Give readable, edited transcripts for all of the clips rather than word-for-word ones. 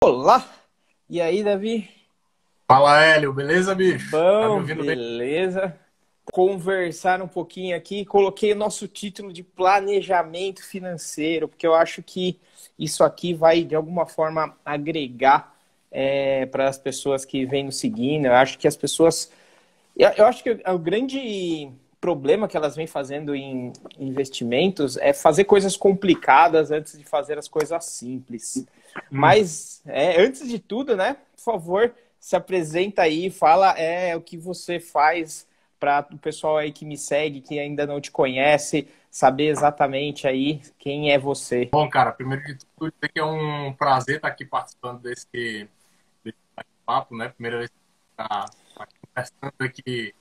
Olá! E aí, Davi? Fala, Hélio, beleza, bicho? Tá me Bom, ouvindo bem? beleza. Conversar um pouquinho aqui. Coloquei o nosso título de planejamento financeiro, porque eu acho que isso aqui vai, de alguma forma, agregar para as pessoas que vêm nos seguindo. Eu acho que as pessoas. Eu acho que o grande problema que elas vêm fazendo em investimentos é fazer coisas complicadas antes de fazer as coisas simples. Hum. Mas, antes de tudo, né, por favor, se apresenta aí, fala o que você faz para o pessoal aí que me segue, que ainda não te conhece, saber exatamente aí quem é você. Bom, cara, primeiro de tudo, dizer que é um prazer estar aqui participando desse bate-papo, né? Primeira vez que tá conversando aqui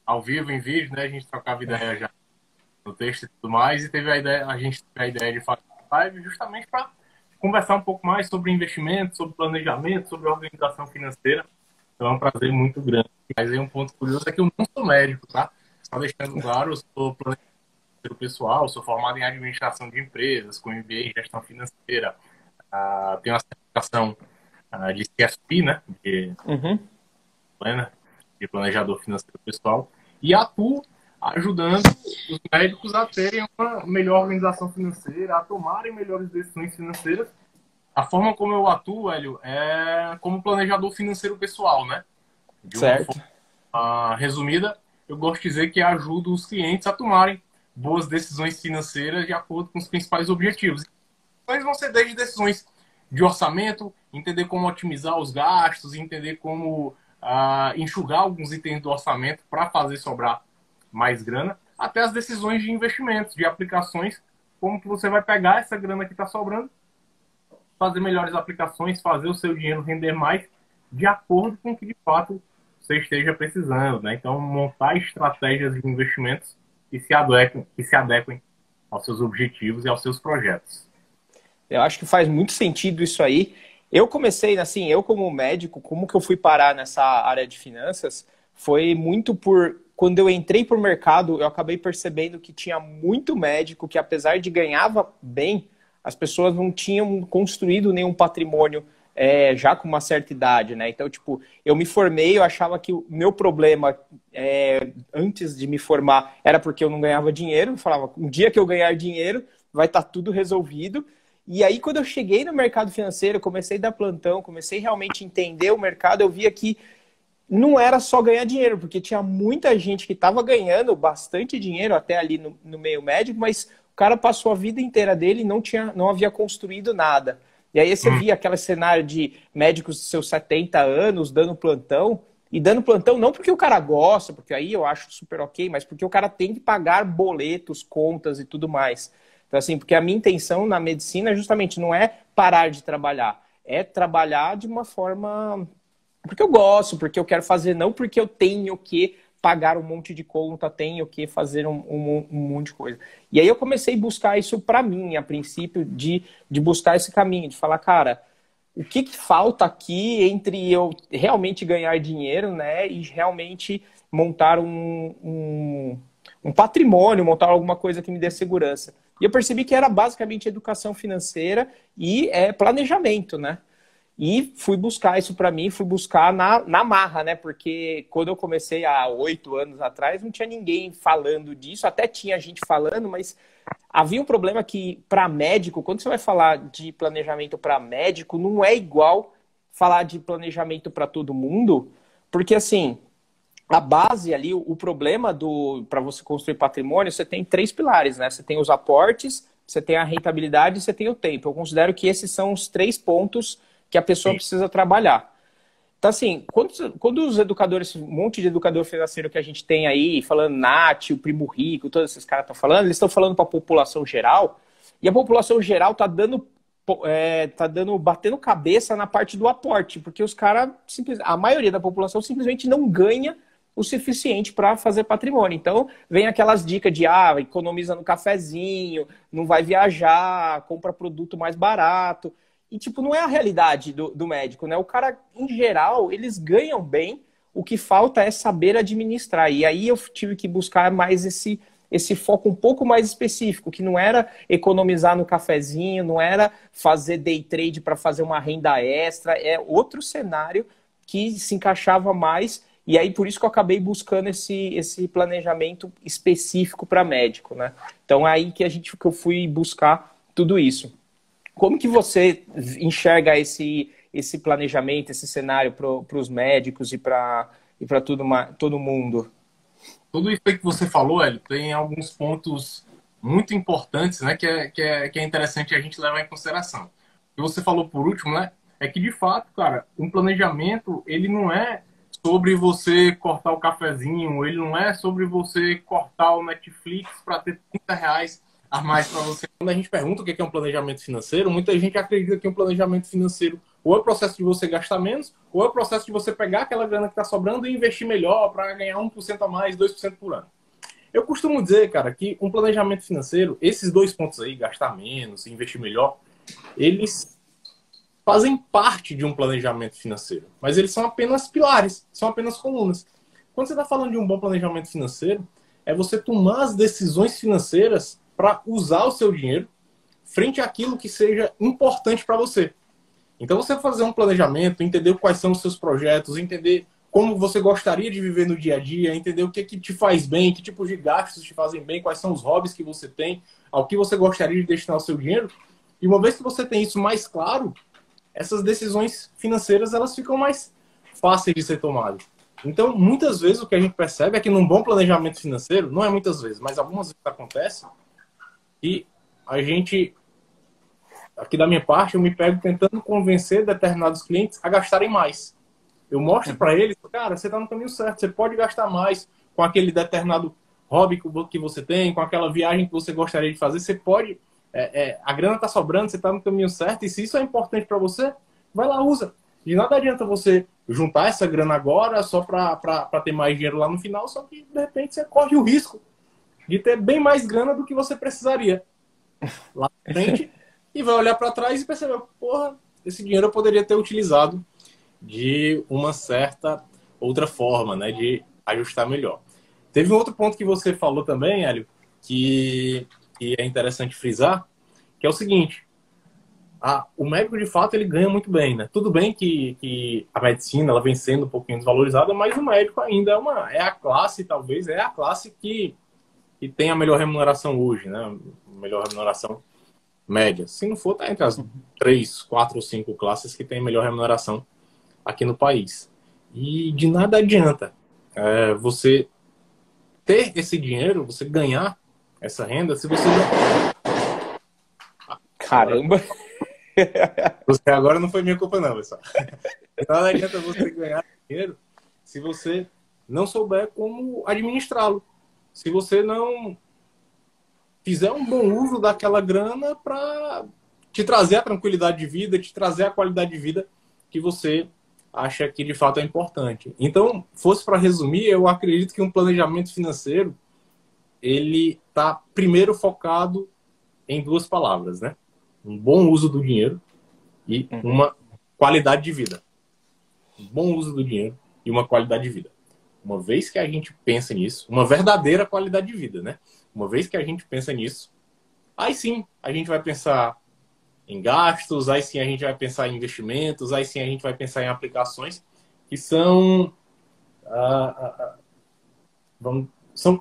ao vivo, em vídeo, né? A gente trocava ideia já no texto e tudo mais, e a gente teve a ideia de fazer uma live justamente para conversar um pouco mais sobre investimento, sobre planejamento, sobre organização financeira. Então é um prazer muito grande. Mas aí um ponto curioso é que eu não sou médico, tá? Só deixando claro, eu sou pessoal, sou formado em administração de empresas, com MBA em gestão financeira, tenho a certificação de CFP, né, Uhum. né, de planejador financeiro pessoal, e atuo ajudando os médicos a terem uma melhor organização financeira, a tomarem melhores decisões financeiras. A forma como eu atuo, Hélio, é como planejador financeiro pessoal, né? De uma Certo. forma resumida, eu gosto de dizer que ajudo os clientes a tomarem boas decisões financeiras de acordo com os principais objetivos. Então, vão ser desde decisões de orçamento, entender como otimizar os gastos, entender como enxugar alguns itens do orçamento para fazer sobrar mais grana, até as decisões de investimentos, de aplicações, como que você vai pegar essa grana que está sobrando, fazer melhores aplicações, fazer o seu dinheiro render mais, de acordo com o que de fato você esteja precisando, né? Então, montar estratégias de investimentos que se adequem aos seus objetivos e aos seus projetos. Eu acho que faz muito sentido isso aí. Eu comecei, assim, eu como médico, como que eu fui parar nessa área de finanças, foi muito por... Quando eu entrei para o mercado, eu acabei percebendo que tinha muito médico que, apesar de ganhava bem, as pessoas não tinham construído nenhum patrimônio já com uma certa idade, né? Então, tipo, eu me formei, eu achava que o meu problema antes de me formar era porque eu não ganhava dinheiro. Eu falava, um dia que eu ganhar dinheiro, vai estar tudo resolvido. E aí, quando eu cheguei no mercado financeiro, comecei a dar plantão, comecei realmente a entender o mercado, eu via que não era só ganhar dinheiro, porque tinha muita gente que estava ganhando bastante dinheiro até ali no meio médico, mas o cara passou a vida inteira dele e não havia construído nada. E aí você via aquele cenário de médicos de seus 70 anos dando plantão, e dando plantão não porque o cara gosta, porque aí eu acho super ok, mas porque o cara tem que pagar boletos, contas e tudo mais. Então, assim, porque a minha intenção na medicina justamente não é parar de trabalhar, é trabalhar de uma forma porque eu gosto, porque eu quero fazer, não porque eu tenho que pagar um monte de conta, tenho que fazer um monte de coisa. E aí eu comecei a buscar isso para mim, a princípio, de buscar esse caminho, de falar, cara, o que falta aqui entre eu realmente ganhar dinheiro, né, e realmente montar um patrimônio, montar alguma coisa que me dê segurança. E eu percebi que era basicamente educação financeira e planejamento, né? E fui buscar isso para mim, fui buscar na marra, né? Porque quando eu comecei há 8 anos atrás, não tinha ninguém falando disso, até tinha gente falando, mas havia um problema que, para médico, quando você vai falar de planejamento para médico, não é igual falar de planejamento para todo mundo, porque assim, a base ali, o problema para você construir patrimônio, você tem três pilares, né? Você tem os aportes, você tem a rentabilidade e você tem o tempo. Eu considero que esses são os três pontos que a pessoa Sim. precisa trabalhar. Então, assim, quando os educadores, um monte de educador financeiro que a gente tem aí, falando Nath, o Primo Rico, todos esses caras estão falando, eles estão falando para a população geral, e a população geral batendo cabeça na parte do aporte, porque os caras, a maioria da população simplesmente não ganha o suficiente para fazer patrimônio. Então, vem aquelas dicas de, economiza no cafezinho, não vai viajar, compra produto mais barato. E, tipo, não é a realidade do médico, né? O cara, em geral, eles ganham bem, o que falta é saber administrar. E aí eu tive que buscar mais esse foco um pouco mais específico, que não era economizar no cafezinho, não era fazer day trade para fazer uma renda extra, é outro cenário que se encaixava mais, e aí por isso que eu acabei buscando esse planejamento específico para médico, né? Então é aí que eu fui buscar tudo isso. Como que você enxerga esse planejamento, esse cenário para os médicos e para todo mundo? Tudo isso aí que você falou, Hélio, tem alguns pontos muito importantes, né, que é interessante a gente levar em consideração. O que você falou por último, né, é que de fato, cara, um planejamento, ele não é sobre você cortar o cafezinho, ele não é sobre você cortar o Netflix para ter R$ 30 a mais para você. Quando a gente pergunta o que é um planejamento financeiro, muita gente acredita que um planejamento financeiro ou é o processo de você gastar menos, ou é o processo de você pegar aquela grana que está sobrando e investir melhor para ganhar 1% a mais, 2% por ano. Eu costumo dizer, cara, que um planejamento financeiro, esses dois pontos aí, gastar menos e investir melhor, eles fazem parte de um planejamento financeiro, mas eles são apenas pilares, são apenas colunas. Quando você está falando de um bom planejamento financeiro, é você tomar as decisões financeiras para usar o seu dinheiro frente àquilo que seja importante para você. Então, você fazer um planejamento, entender quais são os seus projetos, entender como você gostaria de viver no dia a dia, entender o que te faz bem, que tipos de gastos te fazem bem, quais são os hobbies que você tem, ao que você gostaria de destinar o seu dinheiro. E uma vez que você tem isso mais claro, essas decisões financeiras elas ficam mais fáceis de ser tomadas. Então, muitas vezes o que a gente percebe é que num bom planejamento financeiro, não é muitas vezes, mas algumas vezes acontece, e a gente... Aqui da minha parte, eu me pego tentando convencer determinados clientes a gastarem mais. Eu mostro para eles, cara, você está no caminho certo, você pode gastar mais com aquele determinado hobby que você tem, com aquela viagem que você gostaria de fazer, você pode, a grana está sobrando, você está no caminho certo, e se isso é importante para você, vai lá, usa. De nada adianta você juntar essa grana agora só para ter mais dinheiro lá no final, só que de repente você corre o risco de ter bem mais grana do que você precisaria lá na frente. E vai olhar para trás e perceber, porra, esse dinheiro eu poderia ter utilizado de uma certa outra forma, né, de ajustar melhor. Teve um outro ponto que você falou também, Hélio, que é interessante frisar, que é o seguinte, o médico, de fato, ele ganha muito bem, né? Tudo bem que a medicina ela vem sendo um pouquinho desvalorizada, mas o médico ainda é a classe, talvez, é a classe que tem a melhor remuneração hoje, né? A melhor remuneração média. Se não for, tá entre as 3, 4 ou 5 classes que tem melhor remuneração aqui no país. E de nada adianta você ter esse dinheiro, você ganhar essa renda, se você não... Caramba! Você agora não foi minha culpa não, pessoal. De nada adianta você ganhar dinheiro se você não souber como administrá-lo. Se você não fizer um bom uso daquela grana para te trazer a tranquilidade de vida, te trazer a qualidade de vida que você acha que de fato é importante. Então, fosse para resumir, eu acredito que um planejamento financeiro ele está primeiro focado em duas palavras, né? Um bom uso do dinheiro e uma qualidade de vida. Um bom uso do dinheiro e uma qualidade de vida. Uma vez que a gente pensa nisso, uma verdadeira qualidade de vida, né? Uma vez que a gente pensa nisso, aí sim a gente vai pensar em gastos, aí sim a gente vai pensar em investimentos, aí sim a gente vai pensar em aplicações que são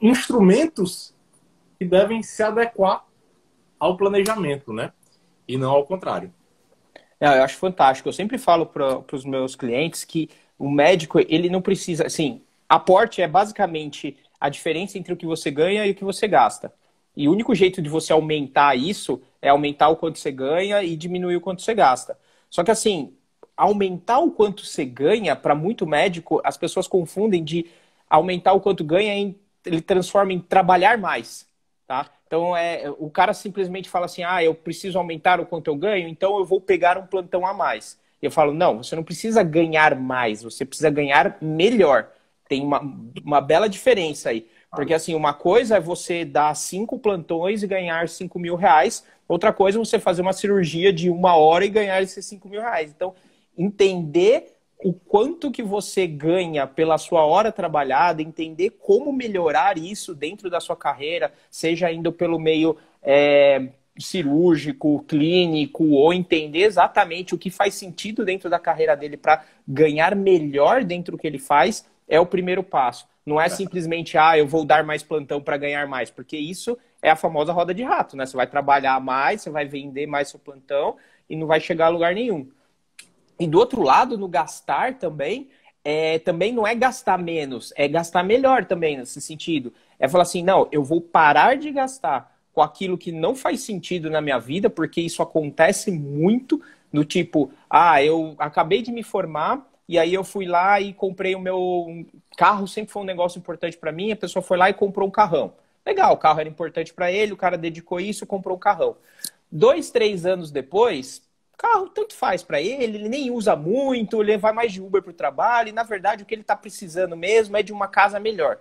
instrumentos que devem se adequar ao planejamento, né? E não ao contrário. Eu acho fantástico. Eu sempre falo para os meus clientes que o médico, ele não precisa... Assim, aporte é basicamente a diferença entre o que você ganha e o que você gasta. E o único jeito de você aumentar isso é aumentar o quanto você ganha e diminuir o quanto você gasta. Só que assim, aumentar o quanto você ganha, para muito médico, as pessoas confundem de aumentar o quanto ganha, ele transforma em trabalhar mais, tá? Então, o cara simplesmente fala assim, eu preciso aumentar o quanto eu ganho, então eu vou pegar um plantão a mais. Eu falo, não, você não precisa ganhar mais, você precisa ganhar melhor. Tem uma bela diferença aí. Porque assim, uma coisa é você dar 5 plantões e ganhar R$ 5.000, outra coisa é você fazer uma cirurgia de 1 hora e ganhar esses R$ 5.000. Então, entender o quanto que você ganha pela sua hora trabalhada, entender como melhorar isso dentro da sua carreira, seja indo pelo meio cirúrgico, clínico, ou entender exatamente o que faz sentido dentro da carreira dele para ganhar melhor dentro do que ele faz, é o primeiro passo. Não é simplesmente, eu vou dar mais plantão para ganhar mais, porque isso é a famosa roda de rato, né? Você vai trabalhar mais, você vai vender mais seu plantão e não vai chegar a lugar nenhum. E do outro lado, no gastar também, também não é gastar menos, é gastar melhor também nesse sentido. É falar assim, não, eu vou parar de gastar com aquilo que não faz sentido na minha vida, porque isso acontece muito, no tipo, eu acabei de me formar, e aí eu fui lá e comprei o meu carro, sempre foi um negócio importante para mim, a pessoa foi lá e comprou um carrão. Legal, o carro era importante para ele, o cara dedicou isso, comprou um carrão. 2, 3 anos depois, carro tanto faz para ele nem usa muito, ele vai mais de Uber para o trabalho, e na verdade o que ele está precisando mesmo é de uma casa melhor.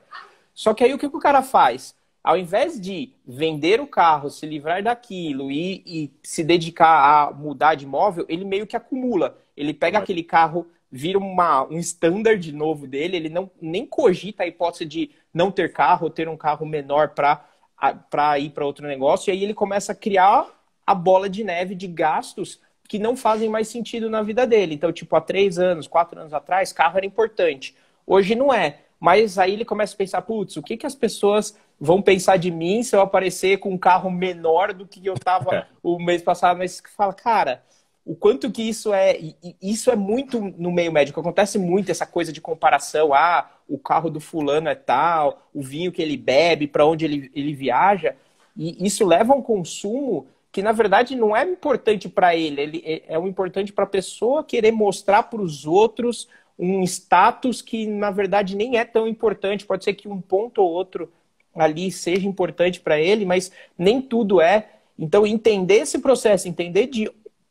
Só que aí o que o cara faz? Ao invés de vender o carro, se livrar daquilo e se dedicar a mudar de imóvel, ele meio que acumula. Ele pega aquele carro, vira um standard novo dele, ele nem cogita a hipótese de não ter carro ou ter um carro menor para ir para outro negócio, e aí ele começa a criar a bola de neve de gastos que não fazem mais sentido na vida dele. Então, tipo, há 3 anos, 4 anos atrás, carro era importante. Hoje não é. Mas aí ele começa a pensar, putz, o que as pessoas vão pensar de mim se eu aparecer com um carro menor do que eu estava o mês passado? Mas fala, cara, o quanto que isso é... Isso é muito no meio médico. Acontece muito essa coisa de comparação. O carro do fulano é tal, o vinho que ele bebe, para onde ele viaja. E isso leva a um consumo que, na verdade, não é importante para ele. É um importante para a pessoa querer mostrar para os outros um status que, na verdade, nem é tão importante. Pode ser que um ponto ou outro ali seja importante para ele, mas nem tudo é. Então, entender esse processo, entender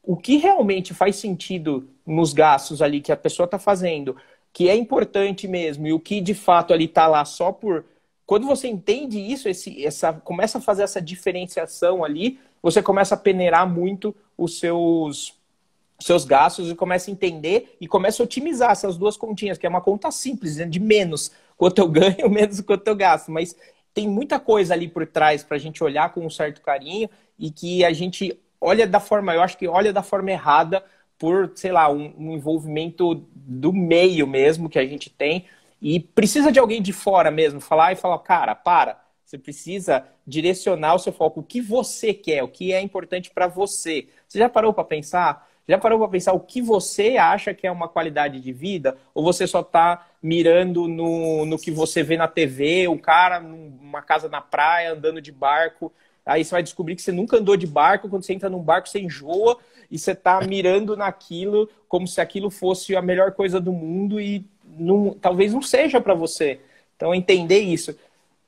o que realmente faz sentido nos gastos ali que a pessoa está fazendo, que é importante mesmo, e o que, de fato, ali está lá só por... Quando você entende isso, começa a fazer essa diferenciação ali, você começa a peneirar muito os seus gastos e começa a entender e começa a otimizar essas duas continhas, que é uma conta simples, né? De menos quanto eu ganho, menos quanto eu gasto. Mas tem muita coisa ali por trás para a gente olhar com um certo carinho e que a gente olha da forma, eu acho que olha da forma errada por, sei lá, um envolvimento do meio mesmo que a gente tem e precisa de alguém de fora mesmo falar e falar, cara, para. Você precisa direcionar o seu foco, o que você quer, o que é importante para você. Você já parou para pensar? Já parou para pensar o que você acha que é uma qualidade de vida? Ou você só está mirando no que você vê na TV, o cara numa casa na praia, andando de barco. Aí você vai descobrir que você nunca andou de barco, quando você entra num barco você enjoa e você está mirando naquilo como se aquilo fosse a melhor coisa do mundo e talvez não seja para você. Então, entender isso.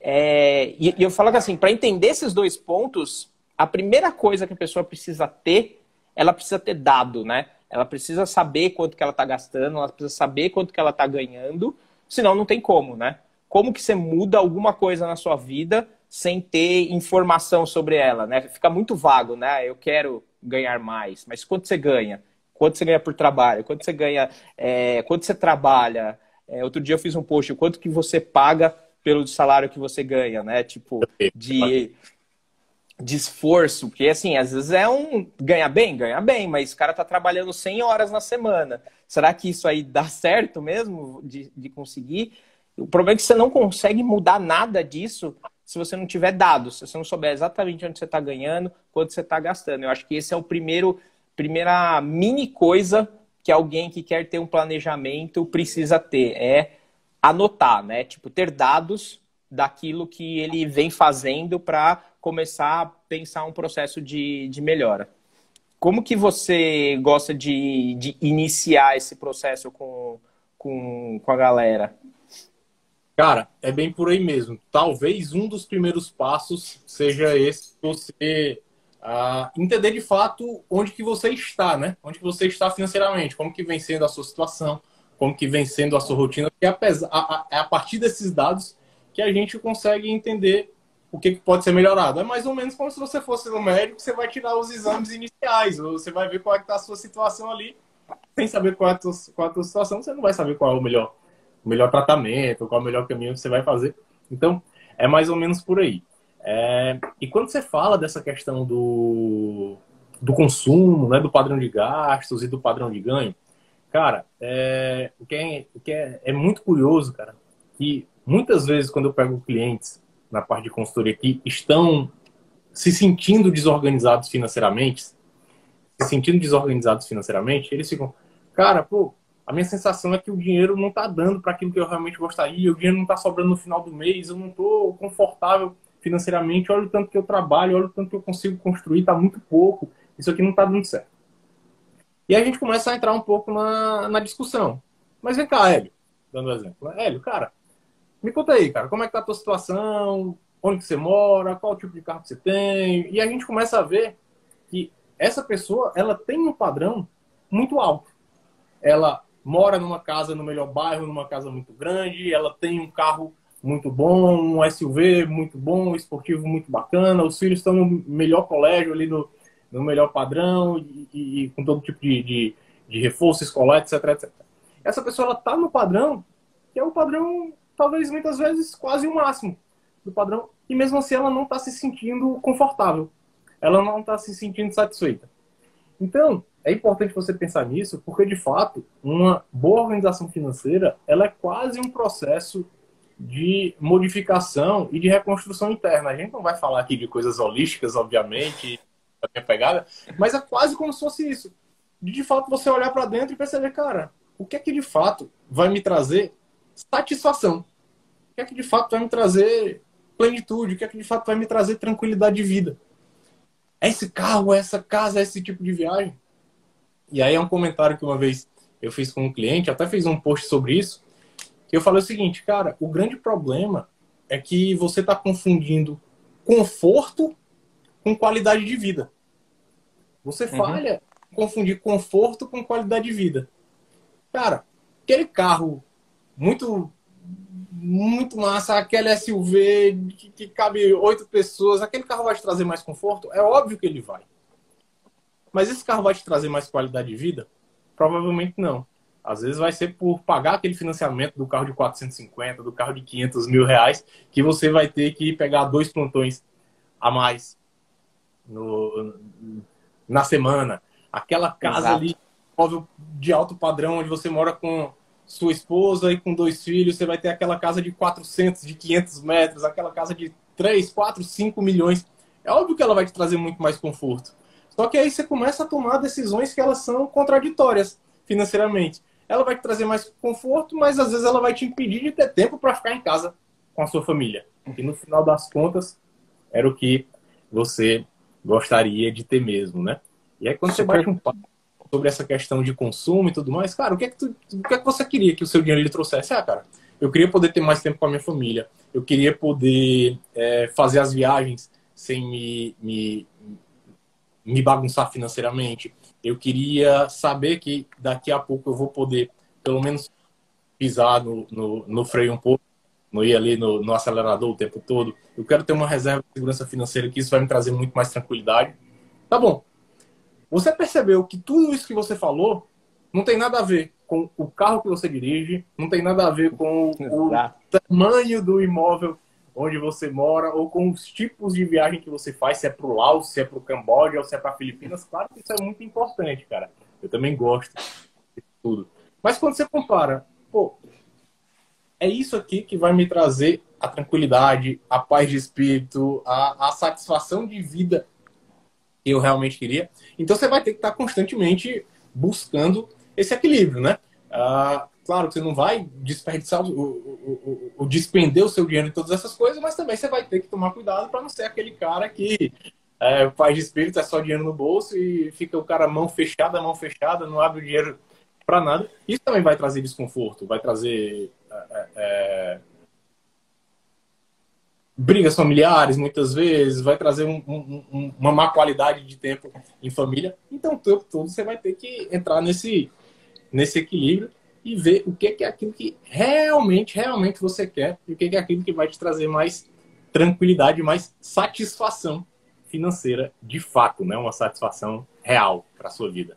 E eu falo que assim, para entender esses dois pontos, a primeira coisa que a pessoa precisa ter, ela precisa ter dado, né? Ela precisa saber quanto que ela está gastando, ela precisa saber quanto que ela está ganhando, senão não tem como, né? Como que você muda alguma coisa na sua vida sem ter informação sobre ela, né? Fica muito vago, né? Eu quero ganhar mais, mas quanto você ganha? Quanto você ganha por trabalho? Quanto você ganha? Quanto você trabalha? Outro dia eu fiz um post, quanto que você paga pelo salário que você ganha, né? Tipo, de esforço, porque assim, às vezes ganha bem, mas o cara tá trabalhando 100 horas na semana. Será que isso aí dá certo mesmo de conseguir? O problema é que você não consegue mudar nada disso se você não tiver dados, se você não souber exatamente onde você está ganhando, quanto você está gastando. Eu acho que esse é primeira mini coisa que alguém que quer ter um planejamento precisa ter, é anotar, né? Tipo, ter dados daquilo que ele vem fazendo para começar a pensar um processo de melhora. Como que você gosta de iniciar esse processo com a galera? Cara, é bem por aí mesmo. Talvez um dos primeiros passos seja esse, você entender de fato onde que você está, né? Onde que você está financeiramente, como que vem sendo a sua situação, como que vem sendo a sua rotina. E é a partir desses dados que a gente consegue entender o que pode ser melhorado. É mais ou menos como se você fosse no médico, você vai tirar os exames iniciais, ou você vai ver qual é que está a sua situação ali, sem saber qual é a tua situação, você não vai saber qual é o melhor tratamento, qual é o melhor caminho que você vai fazer. Então, é mais ou menos por aí. E quando você fala dessa questão do consumo, né, do padrão de gastos e do padrão de ganho, cara, o que é muito curioso, cara, que muitas vezes quando eu pego clientes na parte de consultoria que estão se sentindo desorganizados financeiramente, eles ficam, cara, pô, a minha sensação é que o dinheiro não tá dando para aquilo que eu realmente gostaria, o dinheiro não tá sobrando no final do mês, eu não tô confortável financeiramente, olha o tanto que eu trabalho, olha o tanto que eu consigo construir, tá muito pouco, isso aqui não tá dando certo. E aí a gente começa a entrar um pouco na discussão. Mas vem cá, Hélio, dando um exemplo. Hélio, cara, me conta aí, cara, como é que tá a tua situação, onde que você mora, qual tipo de carro que você tem, e a gente começa a ver que essa pessoa, ela tem um padrão muito alto. Ela mora numa casa no melhor bairro, numa casa muito grande, ela tem um carro muito bom, um SUV muito bom, um esportivo muito bacana, os filhos estão no melhor colégio ali no melhor padrão e com todo tipo de reforço escolar, etc, etc. Essa pessoa, ela tá no padrão, que é o padrão, talvez muitas vezes quase o máximo do padrão, e mesmo assim ela não está se sentindo confortável, ela não está se sentindo satisfeita. Então, é importante você pensar nisso, porque, de fato, uma boa organização financeira, ela é quase um processo de modificação e de reconstrução interna. A gente não vai falar aqui de coisas holísticas, obviamente, da minha pegada, mas é quase como se fosse isso. De fato, você olhar para dentro e perceber, cara, o que é que, de fato, vai me trazer satisfação? O que é que, de fato, vai me trazer plenitude? O que é que, de fato, vai me trazer tranquilidade de vida? É esse carro, é essa casa, é esse tipo de viagem? E aí é um comentário que uma vez eu fiz com um cliente, até fiz um post sobre isso, que eu falei o seguinte, cara, o grande problema é que você está confundindo conforto com qualidade de vida. Você falha em confundir conforto com qualidade de vida. Cara, aquele carro muito muito massa, aquele SUV que cabe 8 pessoas, aquele carro vai te trazer mais conforto? É óbvio que ele vai. Mas esse carro vai te trazer mais qualidade de vida? Provavelmente não. Às vezes vai ser por pagar aquele financiamento do carro de 450, do carro de 500 mil reais, que você vai ter que pegar 2 plantões a mais na semana. Aquela casa Exato. Ali, móvel de alto padrão, onde você mora com sua esposa e com 2 filhos, você vai ter aquela casa de 400, de 500 metros, aquela casa de 3, 4, 5 milhões. É óbvio que ela vai te trazer muito mais conforto. Só que aí você começa a tomar decisões que elas são contraditórias financeiramente. Ela vai te trazer mais conforto, mas às vezes ela vai te impedir de ter tempo para ficar em casa com a sua família. E no final das contas, era o que você gostaria de ter mesmo, né? E aí quando você bate um papo sobre essa questão de consumo e tudo mais, cara, o que é que você queria que o seu dinheiro lhe trouxesse? Ah, cara, eu queria poder ter mais tempo com a minha família, eu queria poder fazer as viagens sem me bagunçar financeiramente, eu queria saber que daqui a pouco eu vou poder, pelo menos, pisar no freio um pouco, não ir ali no acelerador o tempo todo, eu quero ter uma reserva de segurança financeira, que isso vai me trazer muito mais tranquilidade. Tá bom. Você percebeu que tudo isso que você falou não tem nada a ver com o carro que você dirige, não tem nada a ver com o tamanho do imóvel onde você mora, ou com os tipos de viagem que você faz, se é para o Laos, se é para o Camboja, ou se é para Filipinas. Claro que isso é muito importante, cara. Eu também gosto de tudo. Mas quando você compara, pô, é isso aqui que vai me trazer a tranquilidade, a paz de espírito, a satisfação de vida que eu realmente queria. Então você vai ter que estar constantemente buscando esse equilíbrio, né? Claro que você não vai desperdiçar despender o seu dinheiro em todas essas coisas, mas também você vai ter que tomar cuidado para não ser aquele cara que paz de espírito, é só dinheiro no bolso e fica o cara mão fechada, não abre o dinheiro para nada. Isso também vai trazer desconforto, vai trazer brigas familiares, muitas vezes, vai trazer uma má qualidade de tempo em família. Então, o tempo todo você vai ter que entrar nesse equilíbrio e ver o que é aquilo que realmente você quer e o que é aquilo que vai te trazer mais tranquilidade, mais satisfação financeira de fato, né? Uma satisfação real para a sua vida.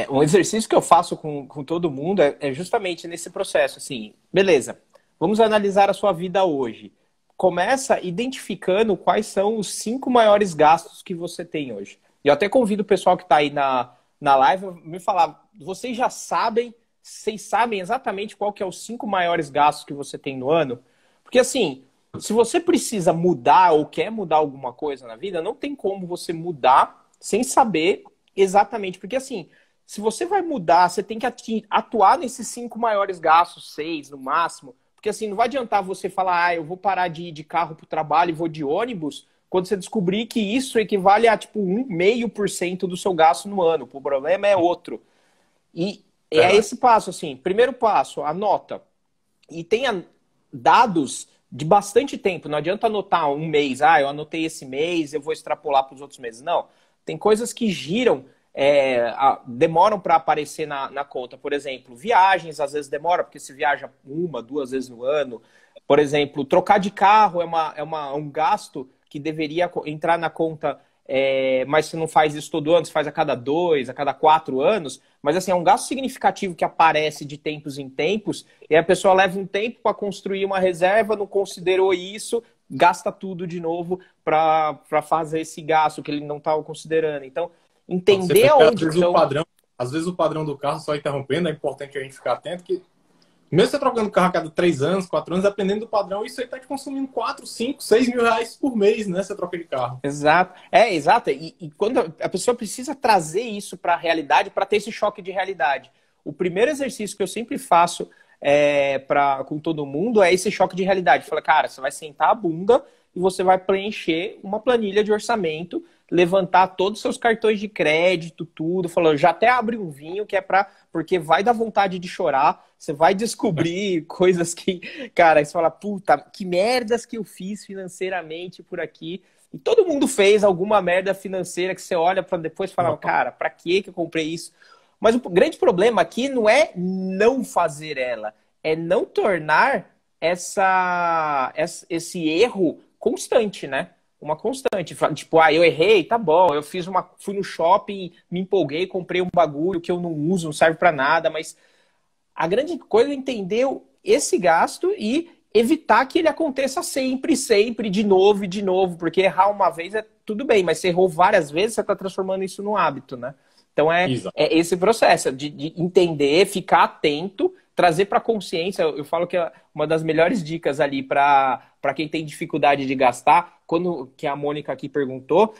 Um exercício que eu faço com todo mundo é justamente nesse processo, assim, beleza, vamos analisar a sua vida hoje. Começa identificando quais são os 5 maiores gastos que você tem hoje. E eu até convido o pessoal que está aí na live a me falar, vocês sabem exatamente qual que é os 5 maiores gastos que você tem no ano? Porque assim, se você precisa mudar ou quer mudar alguma coisa na vida, não tem como você mudar sem saber exatamente. Porque assim, se você vai mudar, você tem que atuar nesses 5 maiores gastos, 6 no máximo. Porque assim, não vai adiantar você falar, eu vou parar de ir de carro para o trabalho e vou de ônibus, quando você descobrir que isso equivale a tipo 1,5% do seu gasto no ano. O problema é outro. E é esse passo, assim. Primeiro passo, anota. E tenha dados de bastante tempo. Não adianta anotar um mês. Eu anotei esse mês, eu vou extrapolar para os outros meses. Não. Tem coisas que giram, demoram para aparecer na conta. Por exemplo, viagens, às vezes demora, porque se viaja 1, 2 vezes no ano. Por exemplo, trocar de carro é um gasto que deveria entrar na conta, mas você não faz isso todo ano, você faz a cada 2, a cada 4 anos. Mas assim, é um gasto significativo que aparece de tempos em tempos, e a pessoa leva um tempo para construir uma reserva, não considerou isso, gasta tudo de novo para fazer esse gasto que ele não estava considerando. Então, entender aonde estão... Às vezes o padrão do carro, só interrompendo, é importante a gente ficar atento que mesmo você trocando carro a cada 3 anos, 4 anos, dependendo do padrão, isso aí tá te consumindo 4, 5, 6 mil reais por mês, né? Você troca de carro. Exato. Exato. E quando a pessoa precisa trazer isso para a realidade, para ter esse choque de realidade. O primeiro exercício que eu sempre faço com todo mundo é esse choque de realidade. Fala, cara, você vai sentar a bunda e você vai preencher uma planilha de orçamento, levantar todos os seus cartões de crédito, tudo, falou, já até abre um vinho que é porque vai dar vontade de chorar, você vai descobrir coisas que, cara, você fala, puta, que merdas que eu fiz financeiramente por aqui. E todo mundo fez alguma merda financeira que você olha para depois e fala, cara, pra que eu comprei isso? Mas o grande problema aqui não é não fazer ela, é não tornar esse erro constante, né? Uma constante. Tipo, eu errei, tá bom, fui no shopping, me empolguei, comprei um bagulho que eu não uso, não serve pra nada, mas a grande coisa é entender esse gasto e evitar que ele aconteça sempre, de novo, porque errar uma vez é tudo bem, mas se errou várias vezes, você tá transformando isso num hábito, né? Então é esse processo de entender, ficar atento, trazer para consciência. Eu falo que uma das melhores dicas ali para quem tem dificuldade de gastar, que a Mônica aqui perguntou,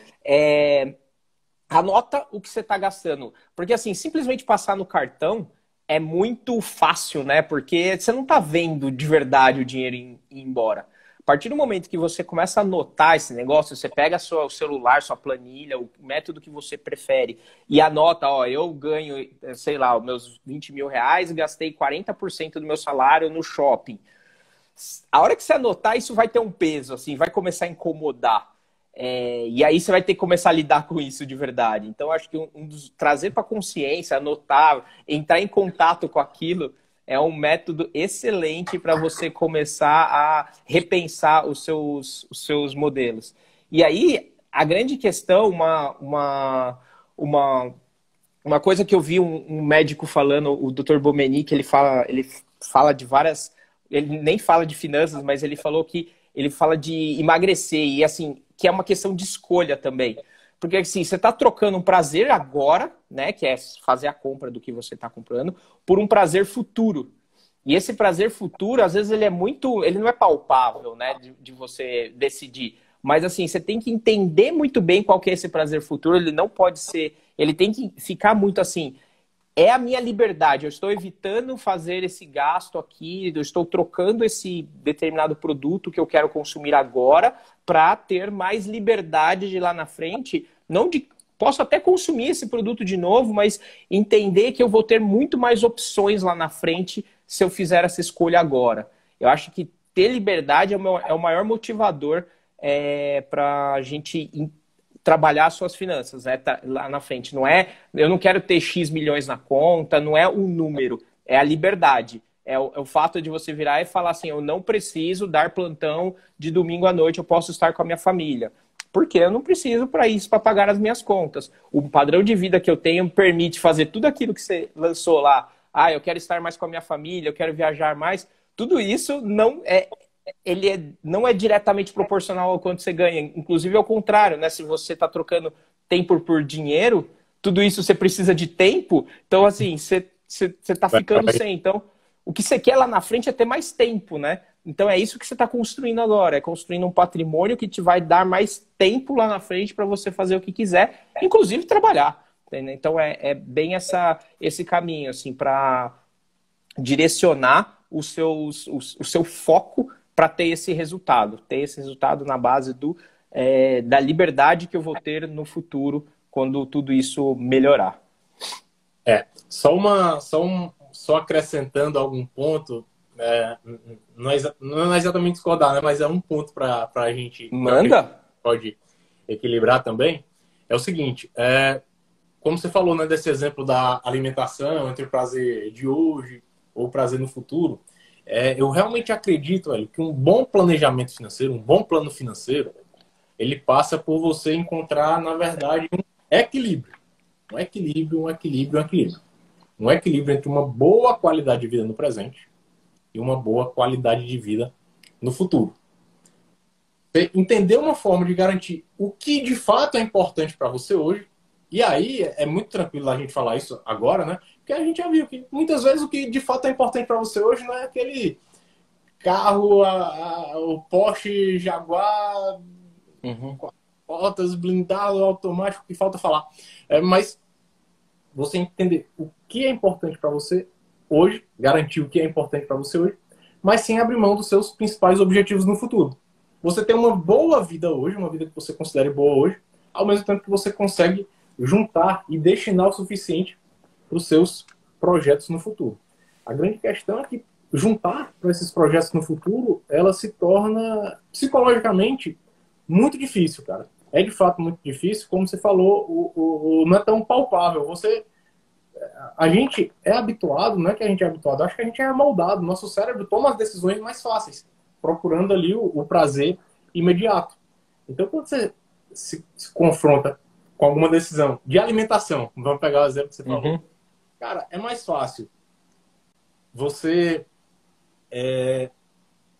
anota o que você está gastando. Porque assim, simplesmente passar no cartão é muito fácil, né? Porque você não está vendo de verdade o dinheiro ir embora. A partir do momento que você começa a anotar esse negócio, você pega o celular, sua planilha, o método que você prefere e anota, eu ganho, sei lá, os meus 20 mil reais e gastei 40% do meu salário no shopping. A hora que você anotar, isso vai ter um peso, assim, vai começar a incomodar. E aí você vai ter que começar a lidar com isso de verdade. Então, acho que trazer para consciência, anotar, entrar em contato com aquilo, é um método excelente para você começar a repensar os seus modelos. E aí, a grande questão, uma coisa que eu vi um médico falando, o Dr. Bomeni, que ele fala de várias... Ele nem fala de finanças, mas ele fala de emagrecer, e assim, que é uma questão de escolha também. Porque assim, você está trocando um prazer agora, né, que é fazer a compra do que você está comprando, por um prazer futuro. E esse prazer futuro, às vezes, ele não é palpável, né, de você decidir. Mas assim, você tem que entender muito bem qual que é esse prazer futuro, ele não pode ser, ele tem que ficar muito assim, é a minha liberdade, eu estou evitando fazer esse gasto aqui, eu estou trocando esse determinado produto que eu quero consumir agora para ter mais liberdade de lá na frente, posso até consumir esse produto de novo, mas entender que eu vou ter muito mais opções lá na frente se eu fizer essa escolha agora. Eu acho que ter liberdade é o maior motivador para a gente trabalhar suas finanças, né, lá na frente. Eu não quero ter X milhões na conta, não é um número, é a liberdade. É o fato de você virar e falar assim, eu não preciso dar plantão de domingo à noite, eu posso estar com a minha família. Porque eu não preciso para isso, para pagar as minhas contas. O padrão de vida que eu tenho permite fazer tudo aquilo que você lançou lá. Ah, eu quero estar mais com a minha família, eu quero viajar mais. Tudo isso não é diretamente proporcional ao quanto você ganha. Inclusive, ao contrário, né? Se você está trocando tempo por dinheiro, tudo isso você precisa de tempo. Então, assim, você está ficando sem. Então, o que você quer lá na frente é ter mais tempo, né? Então, é isso que você está construindo agora. É construindo um patrimônio que te vai dar mais tempo lá na frente para você fazer o que quiser, inclusive trabalhar. Entendeu? Então, é bem esse caminho, assim, para direcionar o seu foco para ter esse resultado. Ter esse resultado na base da liberdade que eu vou ter no futuro quando tudo isso melhorar. Só acrescentando algum ponto, não é exatamente discordar, né? Mas é um ponto para a gente... Manda! Pode equilibrar também. É o seguinte, como você falou, né, desse exemplo da alimentação, entre o prazer de hoje ou o prazer no futuro, eu realmente acredito, velho, que um bom planejamento financeiro, um bom plano financeiro, ele passa por você encontrar, na verdade, um equilíbrio. Um equilíbrio entre uma boa qualidade de vida no presente e uma boa qualidade de vida no futuro. Você entender uma forma de garantir o que de fato é importante para você hoje, e aí é muito tranquilo a gente falar isso agora, né? Porque a gente já viu que muitas vezes o que de fato é importante para você hoje não é aquele carro, o Porsche Jaguar, portas, blindado, automático, que falta falar. Mas você entender o que é importante para você hoje, garantir o que é importante para você hoje, mas sem abrir mão dos seus principais objetivos no futuro. Você tem uma boa vida hoje, uma vida que você considere boa hoje, ao mesmo tempo que você consegue juntar e destinar o suficiente para os seus projetos no futuro. A grande questão é que juntar para esses projetos no futuro, ela se torna psicologicamente muito difícil, cara. É de fato muito difícil, como você falou, não é tão palpável. A gente é habituado, não é que a gente é habituado, acho que a gente é moldado. Nosso cérebro toma as decisões mais fáceis, procurando ali o prazer imediato. Então, quando você se confronta com alguma decisão de alimentação, vamos pegar o exemplo que você falou, cara, é mais fácil você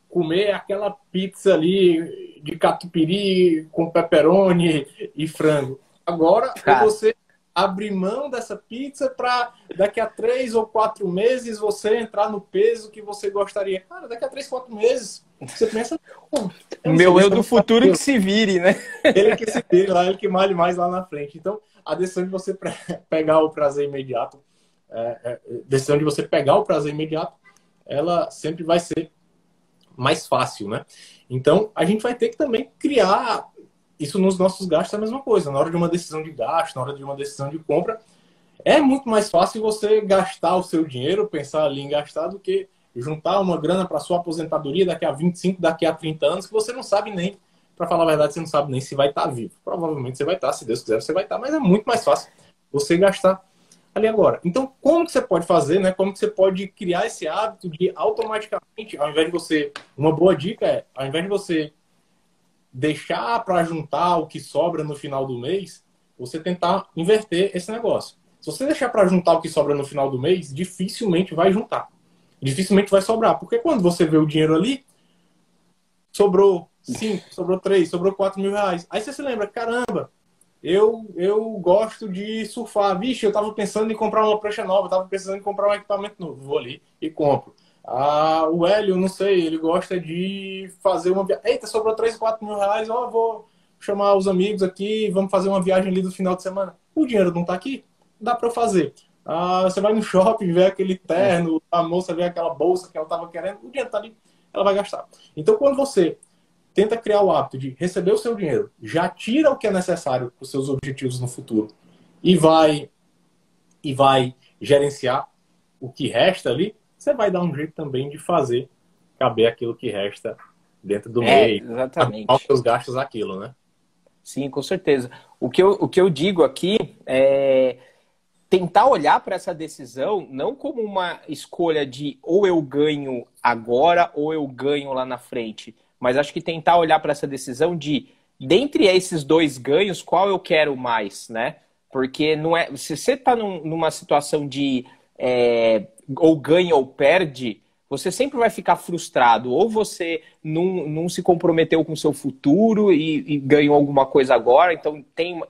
comer aquela pizza ali de catupiry com pepperoni e frango. Agora, você abrir mão dessa pizza para daqui a 3 ou 4 meses você entrar no peso que você gostaria. Cara, daqui a 3, 4 meses você pensa... Meu eu do futuro que se vire, né? Ele que se vire lá, ele que malhe mais lá na frente. Então, a decisão de você pegar o prazer imediato, ela sempre vai ser mais fácil, né? Então, a gente vai ter que também criar isso nos nossos gastos, é a mesma coisa. Na hora de uma decisão de gasto, na hora de uma decisão de compra, é muito mais fácil você gastar o seu dinheiro, pensar ali em gastar, do que juntar uma grana para sua aposentadoria daqui a 25, daqui a 30 anos, que você não sabe nem, para falar a verdade, você não sabe nem se vai estar vivo. Provavelmente você vai estar, se Deus quiser, você vai estar, mas é muito mais fácil você gastar ali agora. Então, como que você pode fazer, né? Como que você pode criar esse hábito de automaticamente, ao invés de você... Uma boa dica ao invés de você deixar para juntar o que sobra no final do mês, você tentar inverter esse negócio. Se você deixar para juntar o que sobra no final do mês, dificilmente vai juntar. Dificilmente vai sobrar. Porque quando você vê o dinheiro ali, sobrou 5, sobrou 3, sobrou 4 mil reais. Aí você se lembra, caramba, eu gosto de surfar. Vixe, eu estava pensando em comprar uma prancha nova, eu estava pensando em comprar um equipamento novo. Vou ali e compro. O Hélio, não sei, ele gosta de fazer uma viagem. Eita, sobrou 3, 4 mil reais, vou chamar os amigos aqui, vamos fazer uma viagem ali do final de semana. O dinheiro não está aqui? Dá para eu fazer. Você vai no shopping, vê aquele terno, a moça vê aquela bolsa que ela estava querendo, o dinheiro está ali, ela vai gastar. Então, quando você tenta criar o hábito de receber o seu dinheiro, já tira o que é necessário para os seus objetivos no futuro e vai gerenciar o que resta ali, você vai dar um jeito também de fazer caber aquilo que resta dentro do mês. Exatamente. Aos seus gastos aquilo, né? Sim, com certeza. O que eu digo aqui é tentar olhar para essa decisão não como uma escolha de ou eu ganho agora ou eu ganho lá na frente, mas acho que tentar olhar para essa decisão de dentre esses dois ganhos, qual eu quero mais, né? Porque não é, se você está numa situação de ou ganha ou perde, você sempre vai ficar frustrado. Ou você não se comprometeu com o seu futuro e ganhou alguma coisa agora, então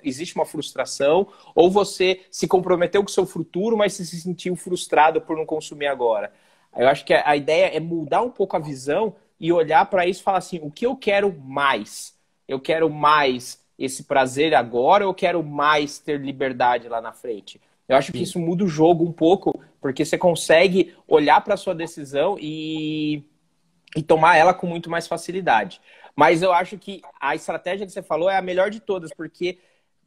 existe uma frustração. Ou você se comprometeu com o seu futuro, mas se sentiu frustrado por não consumir agora. Eu acho que a ideia é mudar um pouco a visão e olhar para isso e falar assim, o que eu quero mais? Eu quero mais esse prazer agora ou eu quero mais ter liberdade lá na frente? Eu acho que Sim. isso muda o jogo um pouco, porque você consegue olhar para a sua decisão e tomar ela com muito mais facilidade. Mas eu acho que a estratégia que você falou é a melhor de todas, porque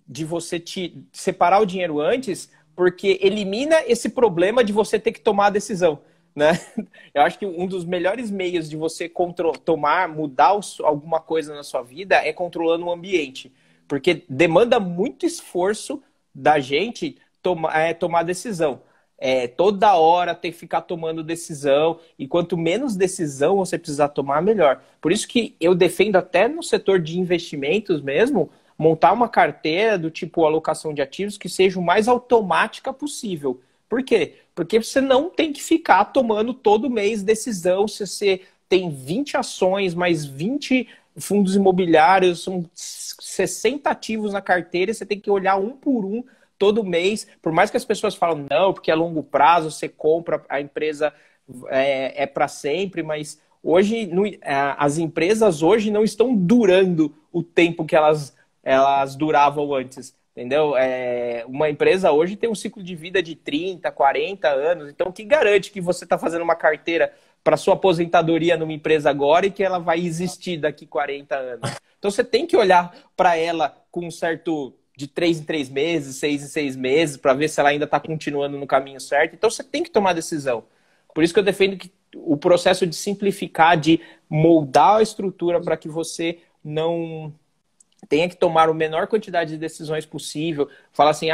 de você te separar o dinheiro antes, porque elimina esse problema de você ter que tomar a decisão, né? Eu acho que um dos melhores meios de você mudar alguma coisa na sua vida é controlando o ambiente, porque demanda muito esforço da gente tomar decisão. Toda hora tem que ficar tomando decisão, e quanto menos decisão você precisar tomar, melhor. Por isso que eu defendo até no setor de investimentos mesmo, montar uma carteira do tipo alocação de ativos que seja o mais automática possível. Por quê? Porque você não tem que ficar tomando todo mês decisão se você tem 20 ações, mais 20 fundos imobiliários, são 60 ativos na carteira, e você tem que olhar um por um todo mês. Por mais que as pessoas falam, não, porque é longo prazo, você compra, a empresa para sempre, mas hoje as empresas hoje não estão durando o tempo que elas duravam antes. Entendeu? Uma empresa hoje tem um ciclo de vida de 30, 40 anos. Então, o que garante que você está fazendo uma carteira para sua aposentadoria numa empresa agora e que ela vai existir daqui 40 anos? Então, você tem que olhar para ela com um certo de 3 em 3 meses, 6 em 6 meses, para ver se ela ainda está continuando no caminho certo. Então, você tem que tomar decisão. Por isso que eu defendo que o processo de simplificar, de moldar a estrutura para que você não tenha que tomar a menor quantidade de decisões possível. Fala assim,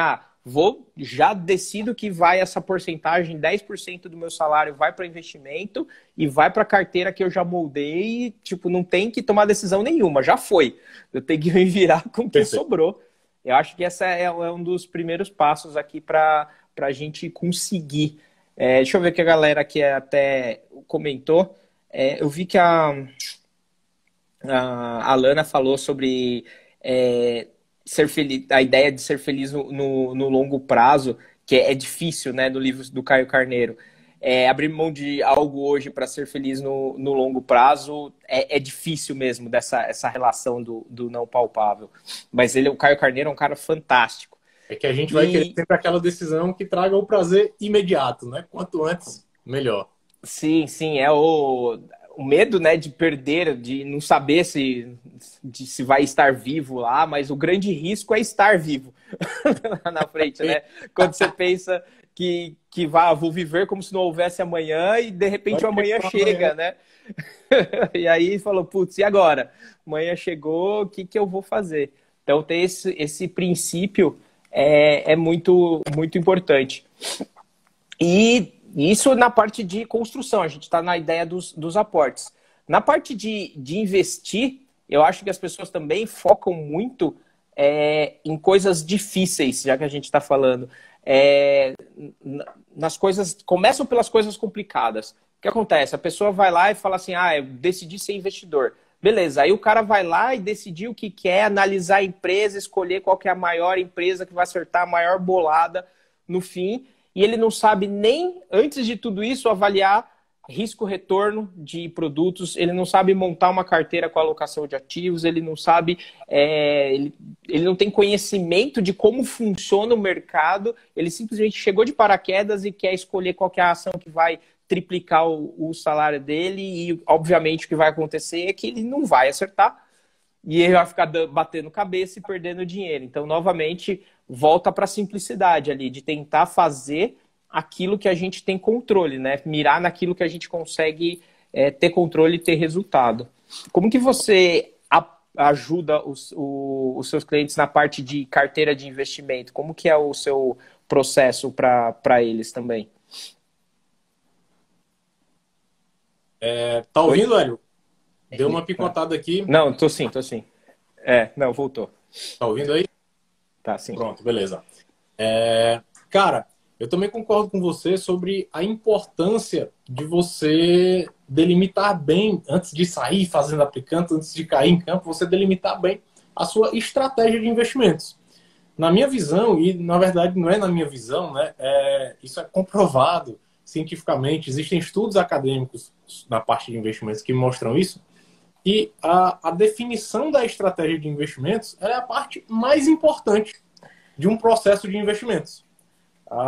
já decido que vai essa porcentagem, 10% do meu salário vai para investimento e vai para a carteira que eu já moldei, tipo, não tem que tomar decisão nenhuma, já foi. Eu tenho que me virar com o que sobrou. Eu acho que essa é um dos primeiros passos aqui para a gente conseguir. Deixa eu ver que a galera aqui até comentou. Eu vi que a Alana falou sobre ser feliz, a ideia de ser feliz no longo prazo, que é difícil, né, no livro do Caio Carneiro. Abrir mão de algo hoje para ser feliz no longo prazo é difícil mesmo, essa relação do não palpável. Mas o Caio Carneiro é um cara fantástico. É que a gente vai querer sempre aquela decisão que traga o prazer imediato, né? Quanto antes, melhor. Sim, sim, o medo, né, de perder, de não saber se vai estar vivo lá, mas o grande risco é estar vivo lá na frente, né? Quando você pensa que vou viver como se não houvesse amanhã e de repente o amanhã chega, né? E aí falou, putz, e agora? Amanhã chegou, o que eu vou fazer? Então ter esse princípio é muito, muito importante. E isso na parte de construção, a gente está na ideia dos aportes. Na parte de investir, eu acho que as pessoas também focam muito em coisas difíceis, já que a gente está falando. Nas coisas, começam pelas coisas complicadas. O que acontece? A pessoa vai lá e fala assim, eu decidi ser investidor. Beleza, aí o cara vai lá e decidir o que quer, analisar a empresa, escolher qual que é a maior empresa que vai acertar a maior bolada no fim, e ele não sabe nem, antes de tudo isso, avaliar risco-retorno de produtos, ele não sabe montar uma carteira com alocação de ativos, ele não sabe, ele não tem conhecimento de como funciona o mercado, ele simplesmente chegou de paraquedas e quer escolher qual que é a ação que vai triplicar o salário dele e, obviamente, o que vai acontecer é que ele não vai acertar e ele vai ficar batendo cabeça e perdendo dinheiro. Então, novamente, volta para a simplicidade ali, de tentar fazer aquilo que a gente tem controle, né? Mirar naquilo que a gente consegue ter controle e ter resultado. Como que você ajuda os seus clientes na parte de carteira de investimento? Como que é o seu processo para eles também? Tá ouvindo, Hélio? Deu uma picotada aqui. Não, tô sim. Não, voltou. Tá ouvindo aí? Tá, sim. Pronto, beleza. Cara, eu também concordo com você sobre a importância de você delimitar bem, antes de sair fazendo aplicando, antes de cair em campo, você delimitar bem a sua estratégia de investimentos. Na minha visão, e na verdade não é na minha visão, né? Isso é comprovado cientificamente, existem estudos acadêmicos na parte de investimentos que mostram isso, e a definição da estratégia de investimentos é a parte mais importante de um processo de investimentos.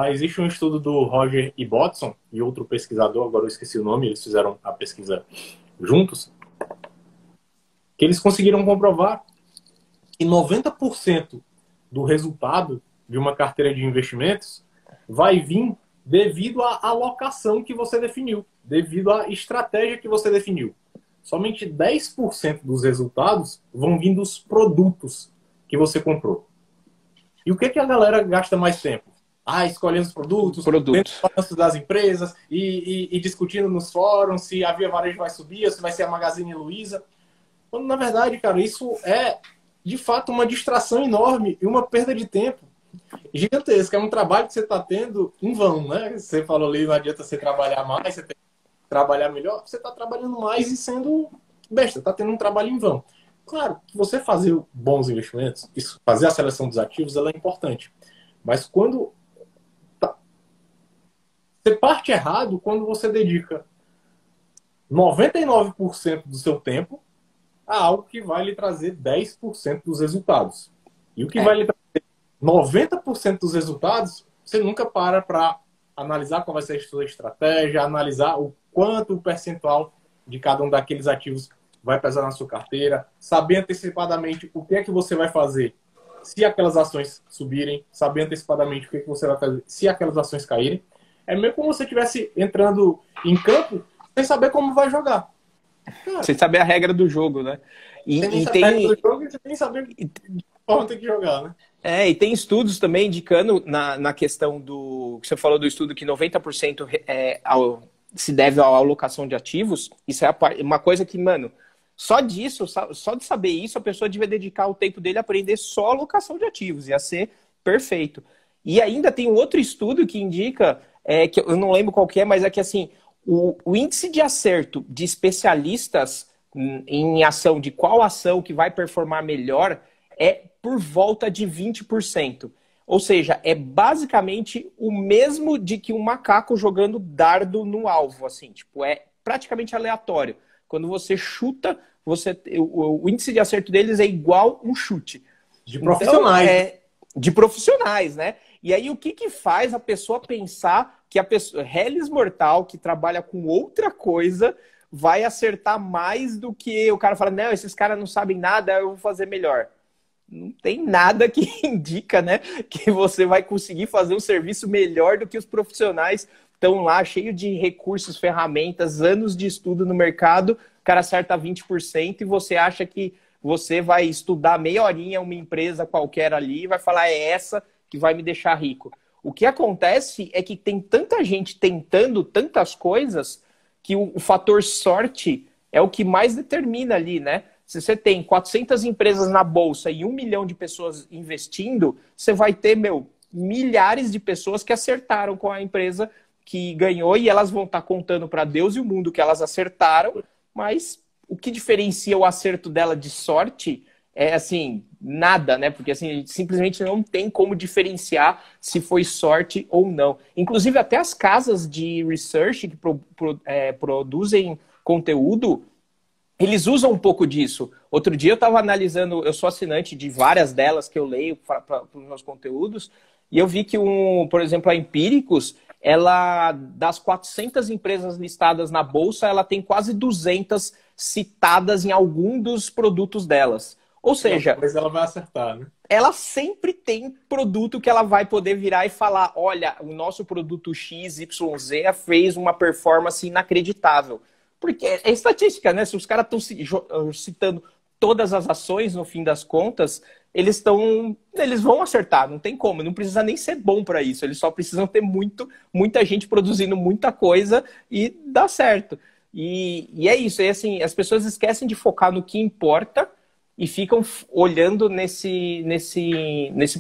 Existe um estudo do Roger E. Botson e outro pesquisador, agora eu esqueci o nome, eles fizeram a pesquisa juntos, que eles conseguiram comprovar que 90% do resultado de uma carteira de investimentos vai vir devido à alocação que você definiu, devido à estratégia que você definiu. Somente 10% dos resultados vão vir dos produtos que você comprou. E o que a galera gasta mais tempo? Escolhendo os produtos, vendo os balanços das empresas e discutindo nos fóruns se a Via Varejo vai subir ou se vai ser a Magazine Luiza. Quando, na verdade, cara, isso é, de fato, uma distração enorme e uma perda de tempo gigantesca. É um trabalho que você está tendo em vão, né? Você falou ali, não adianta você trabalhar mais, você tem que trabalhar melhor. Você está trabalhando mais e sendo besta, está tendo um trabalho em vão. Claro, que você fazer bons investimentos, fazer a seleção dos ativos, ela é importante. Mas quando você parte errado, quando você dedica 99% do seu tempo a algo que vai lhe trazer 10% dos resultados. E o que vai lhe trazer 90% dos resultados, você nunca para analisar qual vai ser a sua estratégia, analisar o quanto o percentual de cada um daqueles ativos vai pesar na sua carteira, saber antecipadamente o que é que você vai fazer se aquelas ações subirem, saber antecipadamente o que é que você vai fazer se aquelas ações caírem. É meio como se você estivesse entrando em campo sem saber como vai jogar. Cara, sem saber a regra do jogo, né? Sem saber a regra do jogo e sem saber como tem que jogar, né? E tem estudos também indicando na questão do... que você falou do estudo que 90% se deve à alocação de ativos. Isso é uma coisa que, mano, só de saber isso, a pessoa devia dedicar o tempo dele a aprender só alocação de ativos. Ia ser perfeito. E ainda tem um outro estudo que indica, que eu não lembro qual que é, mas é que assim, o índice de acerto de especialistas em ação, de qual ação que vai performar melhor, é por volta de 20%. Ou seja, é basicamente o mesmo de que um macaco jogando dardo no alvo, assim, tipo, é praticamente aleatório. Quando você chuta, o índice de acerto deles é igual um chute. De profissionais. Então, de profissionais, né? E aí, o que faz a pessoa pensar que a pessoa, Hellis Mortal, que trabalha com outra coisa, vai acertar mais do que o cara fala, não, esses caras não sabem nada, eu vou fazer melhor. Não tem nada que indica, né, que você vai conseguir fazer um serviço melhor do que os profissionais estão lá, cheio de recursos, ferramentas, anos de estudo no mercado, o cara acerta 20% e você acha que você vai estudar meia horinha uma empresa qualquer ali e vai falar, é essa que vai me deixar rico. O que acontece é que tem tanta gente tentando tantas coisas que o fator sorte é o que mais determina ali, né? Se você tem 400 empresas na bolsa e 1 milhão de pessoas investindo, você vai ter, milhares de pessoas que acertaram com a empresa que ganhou e elas vão estar contando para Deus e o mundo que elas acertaram, mas o que diferencia o acerto dela de sorte é, assim, nada, né? Porque, assim, simplesmente não tem como diferenciar se foi sorte ou não. Inclusive, até as casas de research que produzem conteúdo, eles usam um pouco disso. Outro dia eu estava analisando, eu sou assinante de várias delas que eu leio para os meus conteúdos, e eu vi que, por exemplo, a Empíricos, ela, das 400 empresas listadas na Bolsa, ela tem quase 200 citadas em algum dos produtos delas. Ou seja... Mas ela vai acertar, né? Ela sempre tem produto que ela vai poder virar e falar, olha, o nosso produto XYZ fez uma performance inacreditável. Porque é estatística, né? Se os caras estão citando todas as ações, no fim das contas, eles vão acertar, não tem como, não precisa nem ser bom para isso, eles só precisam ter muita gente produzindo muita coisa e dá certo. E é isso, e assim, as pessoas esquecem de focar no que importa e ficam olhando nesse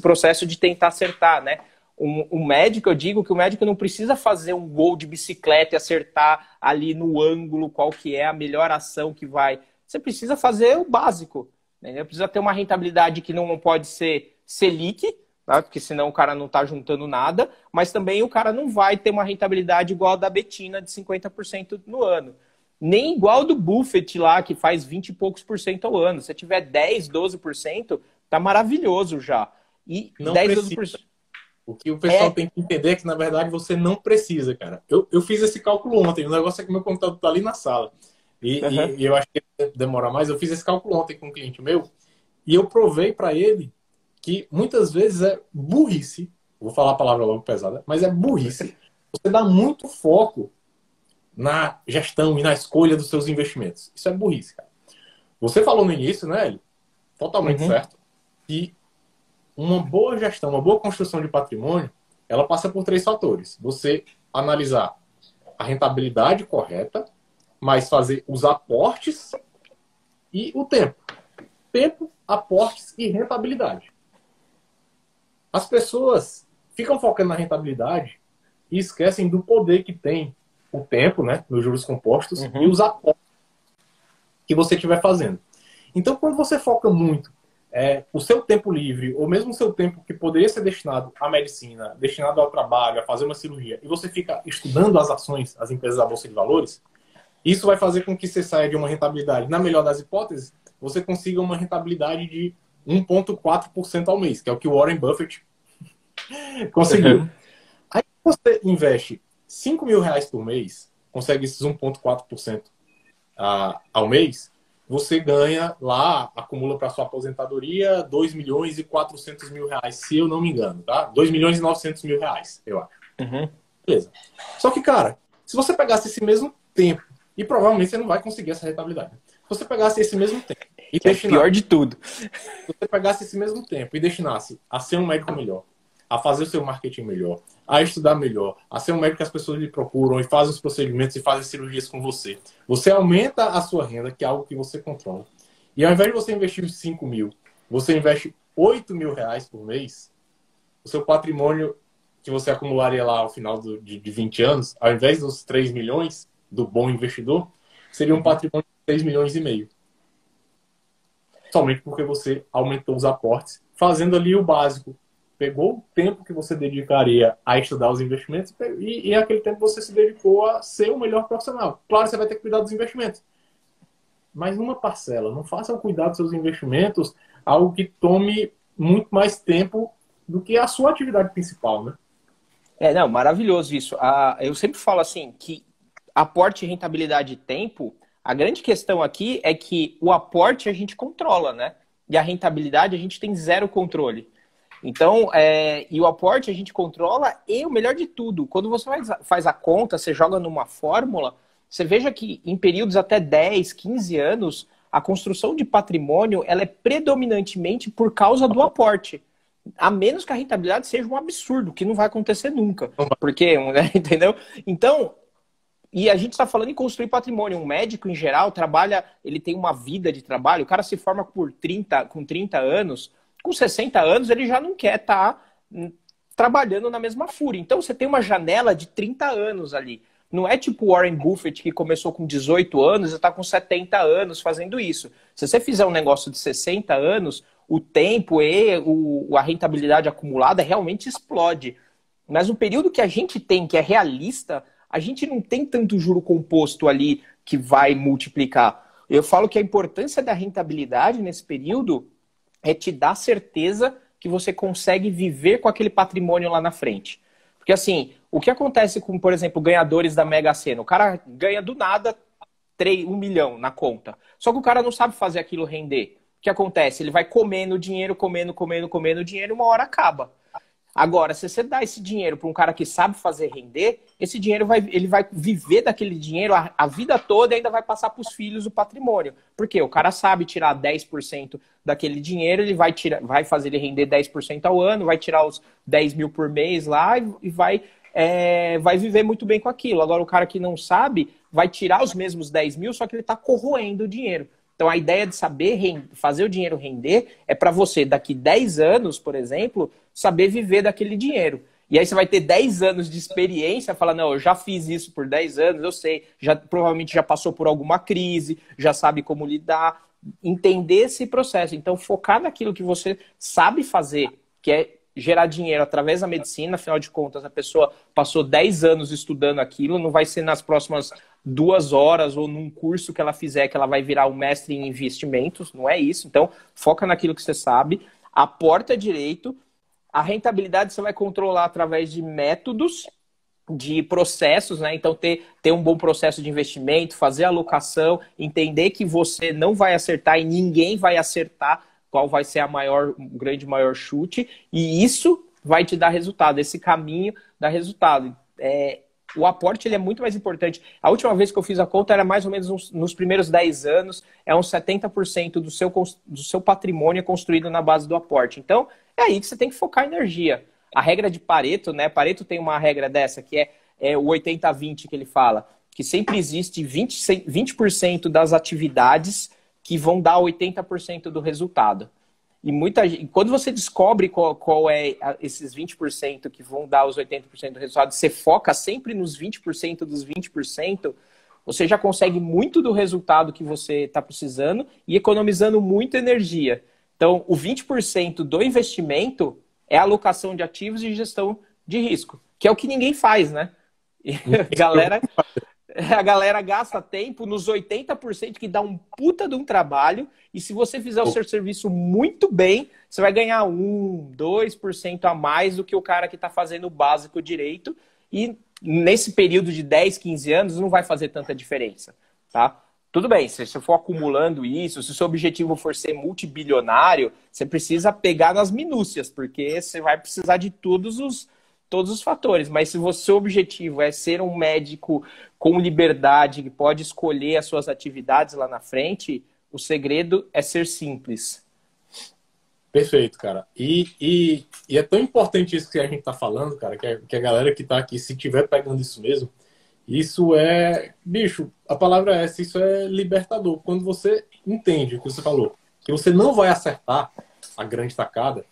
processo de tentar acertar, né? Um médico, eu digo que o médico não precisa fazer um gol de bicicleta e acertar ali no ângulo qual que é a melhor ação que vai. Você precisa fazer o básico, né? Precisa ter uma rentabilidade que não pode ser Selic, tá? Porque senão o cara não está juntando nada, mas também o cara não vai ter uma rentabilidade igual a da Betina de 50% no ano. Nem igual do Buffett lá, que faz 20 e poucos por cento ao ano. Se tiver 10, 12%, tá maravilhoso já. E não 10, precisa. 12%. O que o pessoal tem que entender é que, na verdade, você não precisa, cara. Eu fiz esse cálculo ontem. O negócio é que meu computador tá ali na sala. E eu acho que demora mais. Eu fiz esse cálculo ontem com um cliente meu. E eu provei para ele que muitas vezes é burrice. Vou falar a palavra logo pesada. Mas é burrice. Você dá muito foco na gestão e na escolha dos seus investimentos. Isso é burrice, cara. Você falou no início, né, Eli? Totalmente certo. Que uma boa gestão, uma boa construção de patrimônio, ela passa por 3 fatores. Você analisar a rentabilidade correta, mas fazer os aportes e o tempo. Tempo, aportes e rentabilidade. As pessoas ficam focando na rentabilidade e esquecem do poder que tem o tempo, né, nos juros compostos, e os aportes que você estiver fazendo. Então, quando você foca muito o seu tempo livre, ou mesmo o seu tempo que poderia ser destinado à medicina, destinado ao trabalho, a fazer uma cirurgia, e você fica estudando as ações, as empresas da Bolsa de Valores, isso vai fazer com que você saia de uma rentabilidade, na melhor das hipóteses, você consiga uma rentabilidade de 1,4% ao mês, que é o que o Warren Buffett conseguiu. Aí você investe 5 mil reais por mês, consegue esses 1,4% ao mês, você ganha lá, acumula para sua aposentadoria 2 milhões e 400 mil reais, se eu não me engano, tá? 2 milhões e 900 mil reais, eu acho. Beleza. Só que, cara, se você pegasse esse mesmo tempo, e provavelmente você não vai conseguir essa rentabilidade. Se você pegasse esse mesmo tempo e destinasse... É pior de tudo. Se você pegasse esse mesmo tempo e destinasse a ser um médico melhor, a fazer o seu marketing melhor, a estudar melhor, a ser um médico que as pessoas lhe procuram e fazem os procedimentos e fazem cirurgias com você. Você aumenta a sua renda, que é algo que você controla. E ao invés de você investir os 5 mil, você investe 8 mil reais por mês, o seu patrimônio que você acumularia lá ao final de 20 anos, ao invés dos 3 milhões do bom investidor, seria um patrimônio de 3 milhões e meio. Somente porque você aumentou os aportes, fazendo ali o básico. Pegou o tempo que você dedicaria a estudar os investimentos e aquele tempo você se dedicou a ser o melhor profissional. Claro, você vai ter que cuidar dos investimentos. Mas numa parcela, não faça o cuidar dos seus investimentos algo que tome muito mais tempo do que a sua atividade principal, né? Não, maravilhoso isso. Eu sempre falo assim, que aporte, rentabilidade e tempo, a grande questão aqui é que o aporte a gente controla, né? E a rentabilidade a gente tem zero controle. Então, e o aporte a gente controla e o melhor de tudo, quando você faz a conta, você joga numa fórmula, você veja que em períodos até 10, 15 anos, a construção de patrimônio ela é predominantemente por causa do aporte. A menos que a rentabilidade seja um absurdo, que não vai acontecer nunca. Porque, né, entendeu? Então, e a gente está falando em construir patrimônio. Um médico, em geral, trabalha, ele tem uma vida de trabalho, o cara se forma com 30 anos, com 60 anos ele já não quer estar trabalhando na mesma fúria. Então você tem uma janela de 30 anos ali. Não é tipo Warren Buffett que começou com 18 anos e está com 70 anos fazendo isso. Se você fizer um negócio de 60 anos, o tempo e a rentabilidade acumulada realmente explode. Mas no período que a gente tem, que é realista, a gente não tem tanto juro composto ali que vai multiplicar. Eu falo que a importância da rentabilidade nesse período é te dar certeza que você consegue viver com aquele patrimônio lá na frente. Porque assim, o que acontece com, por exemplo, ganhadores da Mega Sena? O cara ganha do nada 1 milhão na conta. Só que o cara não sabe fazer aquilo render. O que acontece? Ele vai comendo dinheiro, comendo dinheiro, e uma hora acaba. Agora, se você dá esse dinheiro para um cara que sabe fazer render, esse dinheiro ele vai viver daquele dinheiro a vida toda e ainda vai passar para os filhos o patrimônio. Por quê? O cara sabe tirar 10% daquele dinheiro, ele vai fazer ele render 10% ao ano, vai tirar os 10 mil por mês lá e vai viver muito bem com aquilo. Agora, o cara que não sabe vai tirar os mesmos 10 mil, só que ele está corroendo o dinheiro. Então, a ideia de saber fazer o dinheiro render é para você, daqui 10 anos, por exemplo, saber viver daquele dinheiro. E aí você vai ter 10 anos de experiência, falar, não, eu já fiz isso por 10 anos, eu sei, provavelmente já passou por alguma crise, já sabe como lidar, entender esse processo. Então, focar naquilo que você sabe fazer, que é gerar dinheiro através da medicina, afinal de contas, a pessoa passou 10 anos estudando aquilo, não vai ser nas próximas 2 horas ou num curso que ela fizer que ela vai virar um mestre em investimentos, não é isso. Então, foca naquilo que você sabe, aporta direito. A rentabilidade você vai controlar através de métodos, de processos, né? Então, ter um bom processo de investimento, fazer alocação, entender que você não vai acertar e ninguém vai acertar qual vai ser o grande maior chute, e isso vai te dar resultado, esse caminho dá resultado. O aporte ele é muito mais importante. A última vez que eu fiz a conta era mais ou menos nos primeiros 10 anos, uns 70% do seu patrimônio é construído na base do aporte. Então, é aí que você tem que focar energia. A regra de Pareto, né? Pareto tem uma regra dessa, que é o 80-20 que ele fala, que sempre existe 20% das atividades que vão dar 80% do resultado. E quando você descobre qual é esses 20% que vão dar os 80% do resultado, você foca sempre nos 20% dos 20%, você já consegue muito do resultado que você está precisando e economizando muita energia. Então, o 20% do investimento é alocação de ativos e gestão de risco, que é o que ninguém faz, né? E a galera gasta tempo nos 80% que dá um puta de um trabalho, e se você fizer o seu serviço muito bem, você vai ganhar 2% a mais do que o cara que está fazendo o básico direito, e nesse período de 10, 15 anos não vai fazer tanta diferença, tá? Tudo bem, se você for acumulando isso, se o seu objetivo for ser multibilionário, você precisa pegar nas minúcias, porque você vai precisar de todos os fatores. Mas se o seu objetivo é ser um médico com liberdade, que pode escolher as suas atividades lá na frente, o segredo é ser simples. Perfeito, cara. E é tão importante isso que a gente tá falando, cara, que a galera que tá aqui, se tiver pegando isso mesmo, isso é, bicho, a palavra é essa, isso é libertador. Quando você entende o que você falou, que você não vai acertar a grande tacada,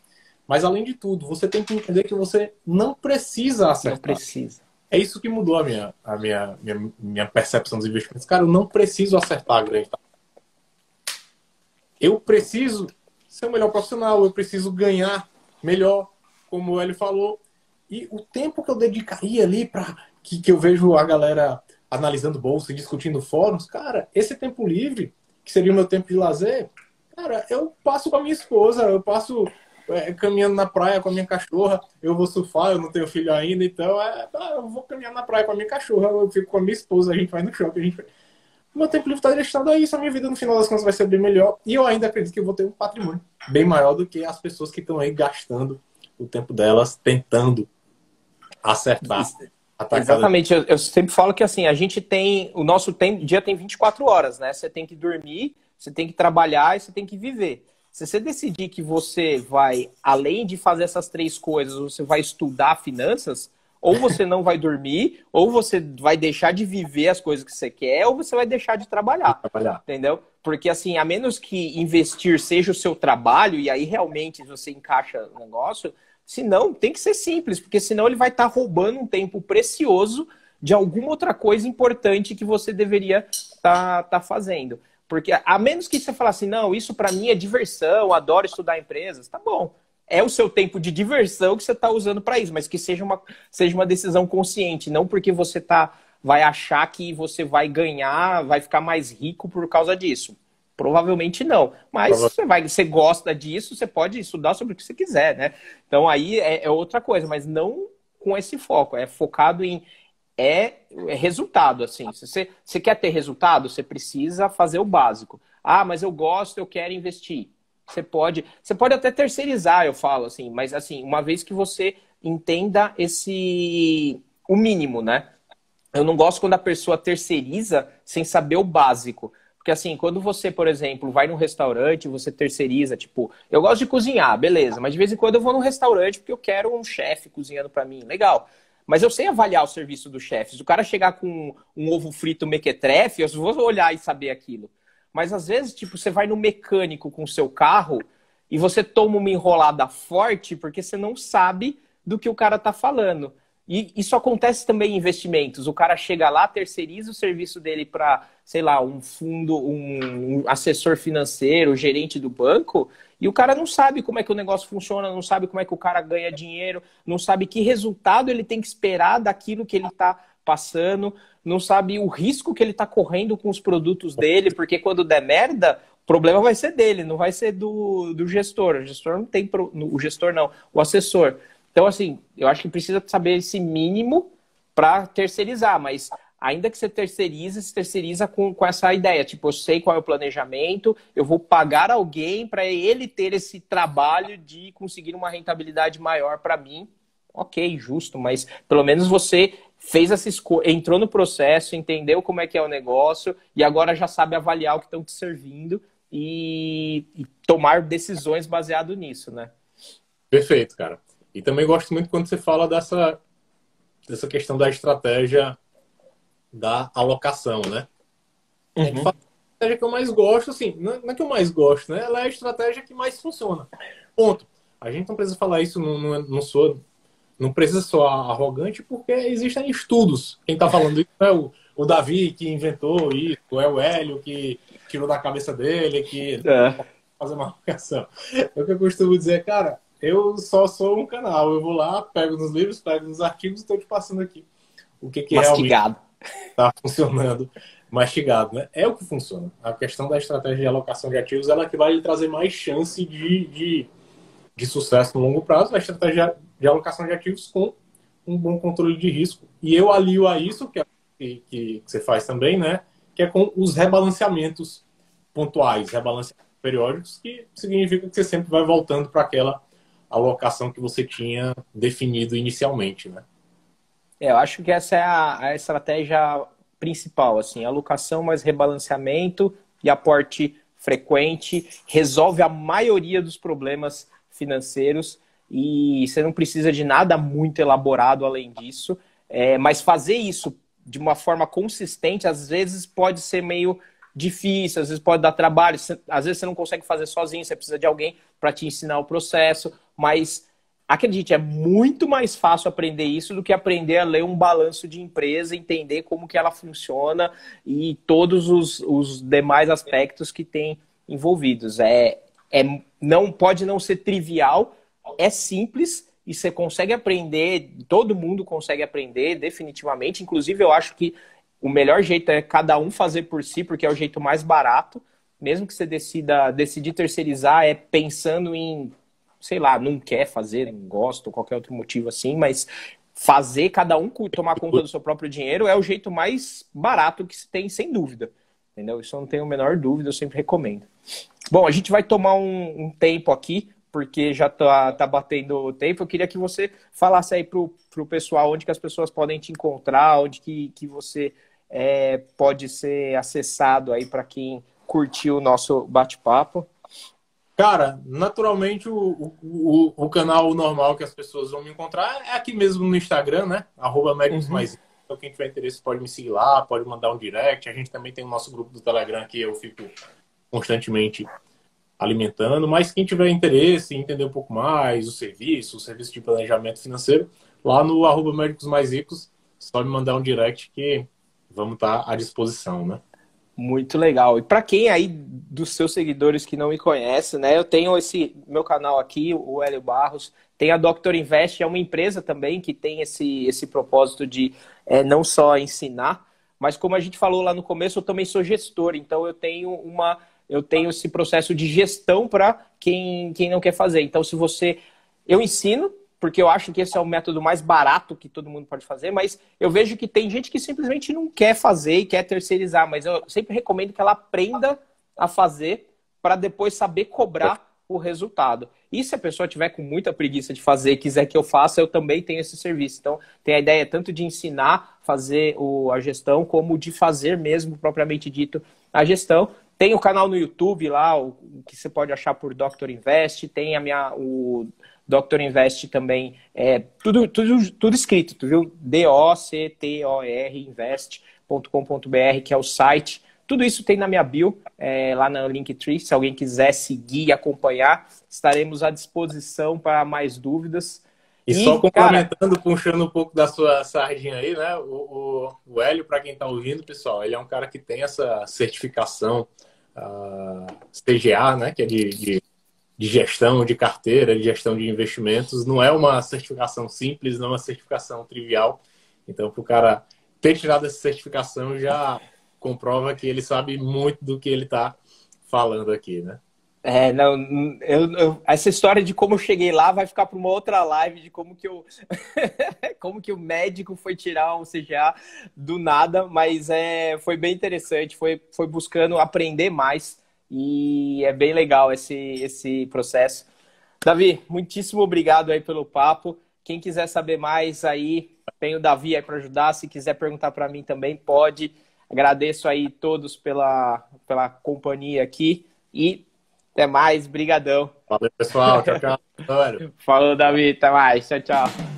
mas além de tudo, você tem que entender que você não precisa acertar. Não precisa. É isso que mudou a minha percepção dos investimentos. Cara, eu não preciso acertar a grande tacada. Eu preciso ser o melhor profissional, eu preciso ganhar melhor, como o Hélio falou. E o tempo que eu dedicaria ali para que eu vejo a galera analisando bolsa e discutindo fóruns, cara, esse tempo livre, que seria o meu tempo de lazer, cara, eu passo com a minha esposa, eu passo caminhando na praia com a minha cachorra, eu vou surfar, eu não tenho filho ainda, então eu vou caminhar na praia com a minha cachorra, eu fico com a minha esposa, a gente vai no shopping, meu tempo livre está destinado a isso, a minha vida no final das contas vai ser bem melhor, e eu ainda acredito que eu vou ter um patrimônio bem maior do que as pessoas que estão aí gastando o tempo delas tentando acertar. Exatamente, eu sempre falo que assim, a gente tem, o nosso dia tem 24 horas, né? Você tem que dormir, você tem que trabalhar e você tem que viver. Se você decidir que você vai, além de fazer essas 3 coisas, você vai estudar finanças, ou você não vai dormir, ou você vai deixar de viver as coisas que você quer, ou você vai deixar de trabalhar. Entendeu? Porque assim, a menos que investir seja o seu trabalho, e aí realmente você encaixa o negócio, senão tem que ser simples, porque senão ele vai estar roubando um tempo precioso de alguma outra coisa importante que você deveria tá fazendo. Porque a menos que você fale assim, não, isso para mim é diversão, adoro estudar empresas, tá bom. É o seu tempo de diversão que você está usando para isso, mas que seja uma decisão consciente, não porque você vai achar que você vai ganhar, vai ficar mais rico por causa disso. Provavelmente não. Mas você gosta disso, você pode estudar sobre o que você quiser, né? Então aí é outra coisa, mas não com esse foco. É focado em resultado, assim. Se você quer ter resultado, você precisa fazer o básico. Ah, mas eu gosto, eu quero investir. Você pode até terceirizar, eu falo assim, mas assim, uma vez que você entenda o mínimo, né? Eu não gosto quando a pessoa terceiriza sem saber o básico. Porque assim, quando você, por exemplo, vai num restaurante, você terceiriza, tipo, eu gosto de cozinhar, beleza, mas de vez em quando eu vou num restaurante porque eu quero um chefe cozinhando pra mim, legal. Mas eu sei avaliar o serviço do chefe. Se o cara chegar com um ovo frito mequetrefe, eu vou olhar e saber aquilo. Mas às vezes, tipo, você vai no mecânico com o seu carro e você toma uma enrolada forte porque você não sabe do que o cara tá falando. E isso acontece também em investimentos. O cara chega lá, terceiriza o serviço dele para, sei lá, um fundo, um assessor financeiro, gerente do banco, e o cara não sabe como é que o negócio funciona, não sabe como é que o cara ganha dinheiro, não sabe que resultado ele tem que esperar daquilo que ele está passando, não sabe o risco que ele está correndo com os produtos dele, porque quando der merda, o problema vai ser dele, não vai ser do gestor. O gestor não tem... O gestor não, o assessor. Então, assim, eu acho que precisa saber esse mínimo para terceirizar, mas ainda que você terceirize, se terceiriza com essa ideia. Tipo, eu sei qual é o planejamento, eu vou pagar alguém para ele ter esse trabalho de conseguir uma rentabilidade maior para mim. Ok, justo, mas pelo menos você fez essa escolha, entrou no processo, entendeu como é que é o negócio e agora já sabe avaliar o que estão te servindo e tomar decisões baseado nisso, né? Perfeito, cara. E também gosto muito quando você fala dessa questão da estratégia da alocação, né? A gente fala a estratégia que eu mais gosto, assim, não é que eu mais gosto, né? Ela é a estratégia que mais funciona. Ponto. A gente não precisa falar isso, não precisa soar arrogante, porque existem estudos. Quem está falando isso é o Davi, que inventou isso, é o Hélio, que tirou da cabeça dele, que fazer uma alocação. É o que eu costumo dizer, cara, eu só sou um canal. Eu vou lá, pego nos livros, pego nos artigos e estou te passando aqui o que mastigado. Realmente está funcionando. Mastigado, né? É o que funciona. A questão da estratégia de alocação de ativos, ela que vai lhe trazer mais chance de sucesso no longo prazo. A estratégia de alocação de ativos com um bom controle de risco. E eu alio a isso, que você faz também, né? Que é com os rebalanceamentos pontuais, rebalanceamentos periódicos, que significa que você sempre vai voltando para aquela alocação que você tinha definido inicialmente, né? Eu acho que essa é a estratégia principal, assim, alocação mais rebalanceamento e aporte frequente, resolve a maioria dos problemas financeiros e você não precisa de nada muito elaborado além disso, mas fazer isso de uma forma consistente, às vezes pode ser meio difícil, às vezes pode dar trabalho, às vezes você não consegue fazer sozinho, você precisa de alguém para te ensinar o processo, mas acredite, é muito mais fácil aprender isso do que aprender a ler um balanço de empresa, entender como que ela funciona e todos os demais aspectos que tem envolvidos. Não pode não ser trivial, é simples e você consegue aprender, todo mundo consegue aprender definitivamente, inclusive eu acho que o melhor jeito é cada um fazer por si, porque é o jeito mais barato, mesmo que você decidir terceirizar, é pensando em, sei lá, não quer fazer, não gosta, ou qualquer outro motivo assim, mas fazer cada um tomar conta do seu próprio dinheiro é o jeito mais barato que se tem, sem dúvida. Entendeu? Isso eu não tenho a menor dúvida, eu sempre recomendo. Bom, a gente vai tomar um tempo aqui, porque já tá batendo o tempo. Eu queria que você falasse aí pro pessoal onde que as pessoas podem te encontrar, onde que você pode ser acessado aí para quem curtiu o nosso bate-papo. Cara, naturalmente o canal normal que as pessoas vão me encontrar é aqui mesmo no Instagram, né? @médicosmaisricos. Então quem tiver interesse pode me seguir lá, pode mandar um direct. A gente também tem o nosso grupo do Telegram que eu fico constantemente alimentando. Mas quem tiver interesse em entender um pouco mais o serviço de planejamento financeiro, lá no @médicosmaisricos, só me mandar um direct que vamos estar à disposição, né? Muito legal. E para quem aí dos seus seguidores que não me conhece, né? Eu tenho esse meu canal aqui, o Hélio Barros, tem a Dr. Invest, é uma empresa também que tem esse propósito de não só ensinar, mas como a gente falou lá no começo, eu também sou gestor, então eu tenho esse processo de gestão para quem não quer fazer. Então, eu ensino, porque eu acho que esse é o método mais barato que todo mundo pode fazer, mas eu vejo que tem gente que simplesmente não quer fazer e quer terceirizar, mas eu sempre recomendo que ela aprenda a fazer para depois saber cobrar o resultado. E se a pessoa tiver com muita preguiça de fazer e quiser que eu faça, eu também tenho esse serviço. Então, tem a ideia tanto de ensinar a fazer a gestão, como de fazer mesmo, propriamente dito, a gestão. Tem o canal no YouTube lá, o que você pode achar por Dr. Invest, tem o Dr. Invest também, tudo escrito, tu viu? DOCTOR invest.com.br, que é o site Tudo isso tem na minha bio, lá no Linktree. Se alguém quiser seguir e acompanhar, estaremos à disposição para mais dúvidas. E só complementando, puxando um pouco da sua sardinha aí, né? O Hélio, para quem está ouvindo, pessoal, ele é um cara que tem essa certificação CGA, né? Que é de gestão de carteira, de gestão de investimentos. Não é uma certificação simples, não é uma certificação trivial. Então, para o cara ter tirado essa certificação, já comprova que ele sabe muito do que ele está falando aqui, né? Não, essa história de como eu cheguei lá vai ficar para uma outra live de como que como que o médico foi tirar um CGA do nada, mas foi bem interessante, foi buscando aprender mais e é bem legal esse processo. Davi, muitíssimo obrigado aí pelo papo. Quem quiser saber mais aí, tem o Davi aí para ajudar. Se quiser perguntar para mim também, pode. Agradeço aí todos pela companhia aqui e até mais, brigadão. Valeu, pessoal. Tchau, tchau. Falou, Davi. Até mais. Tchau, tchau.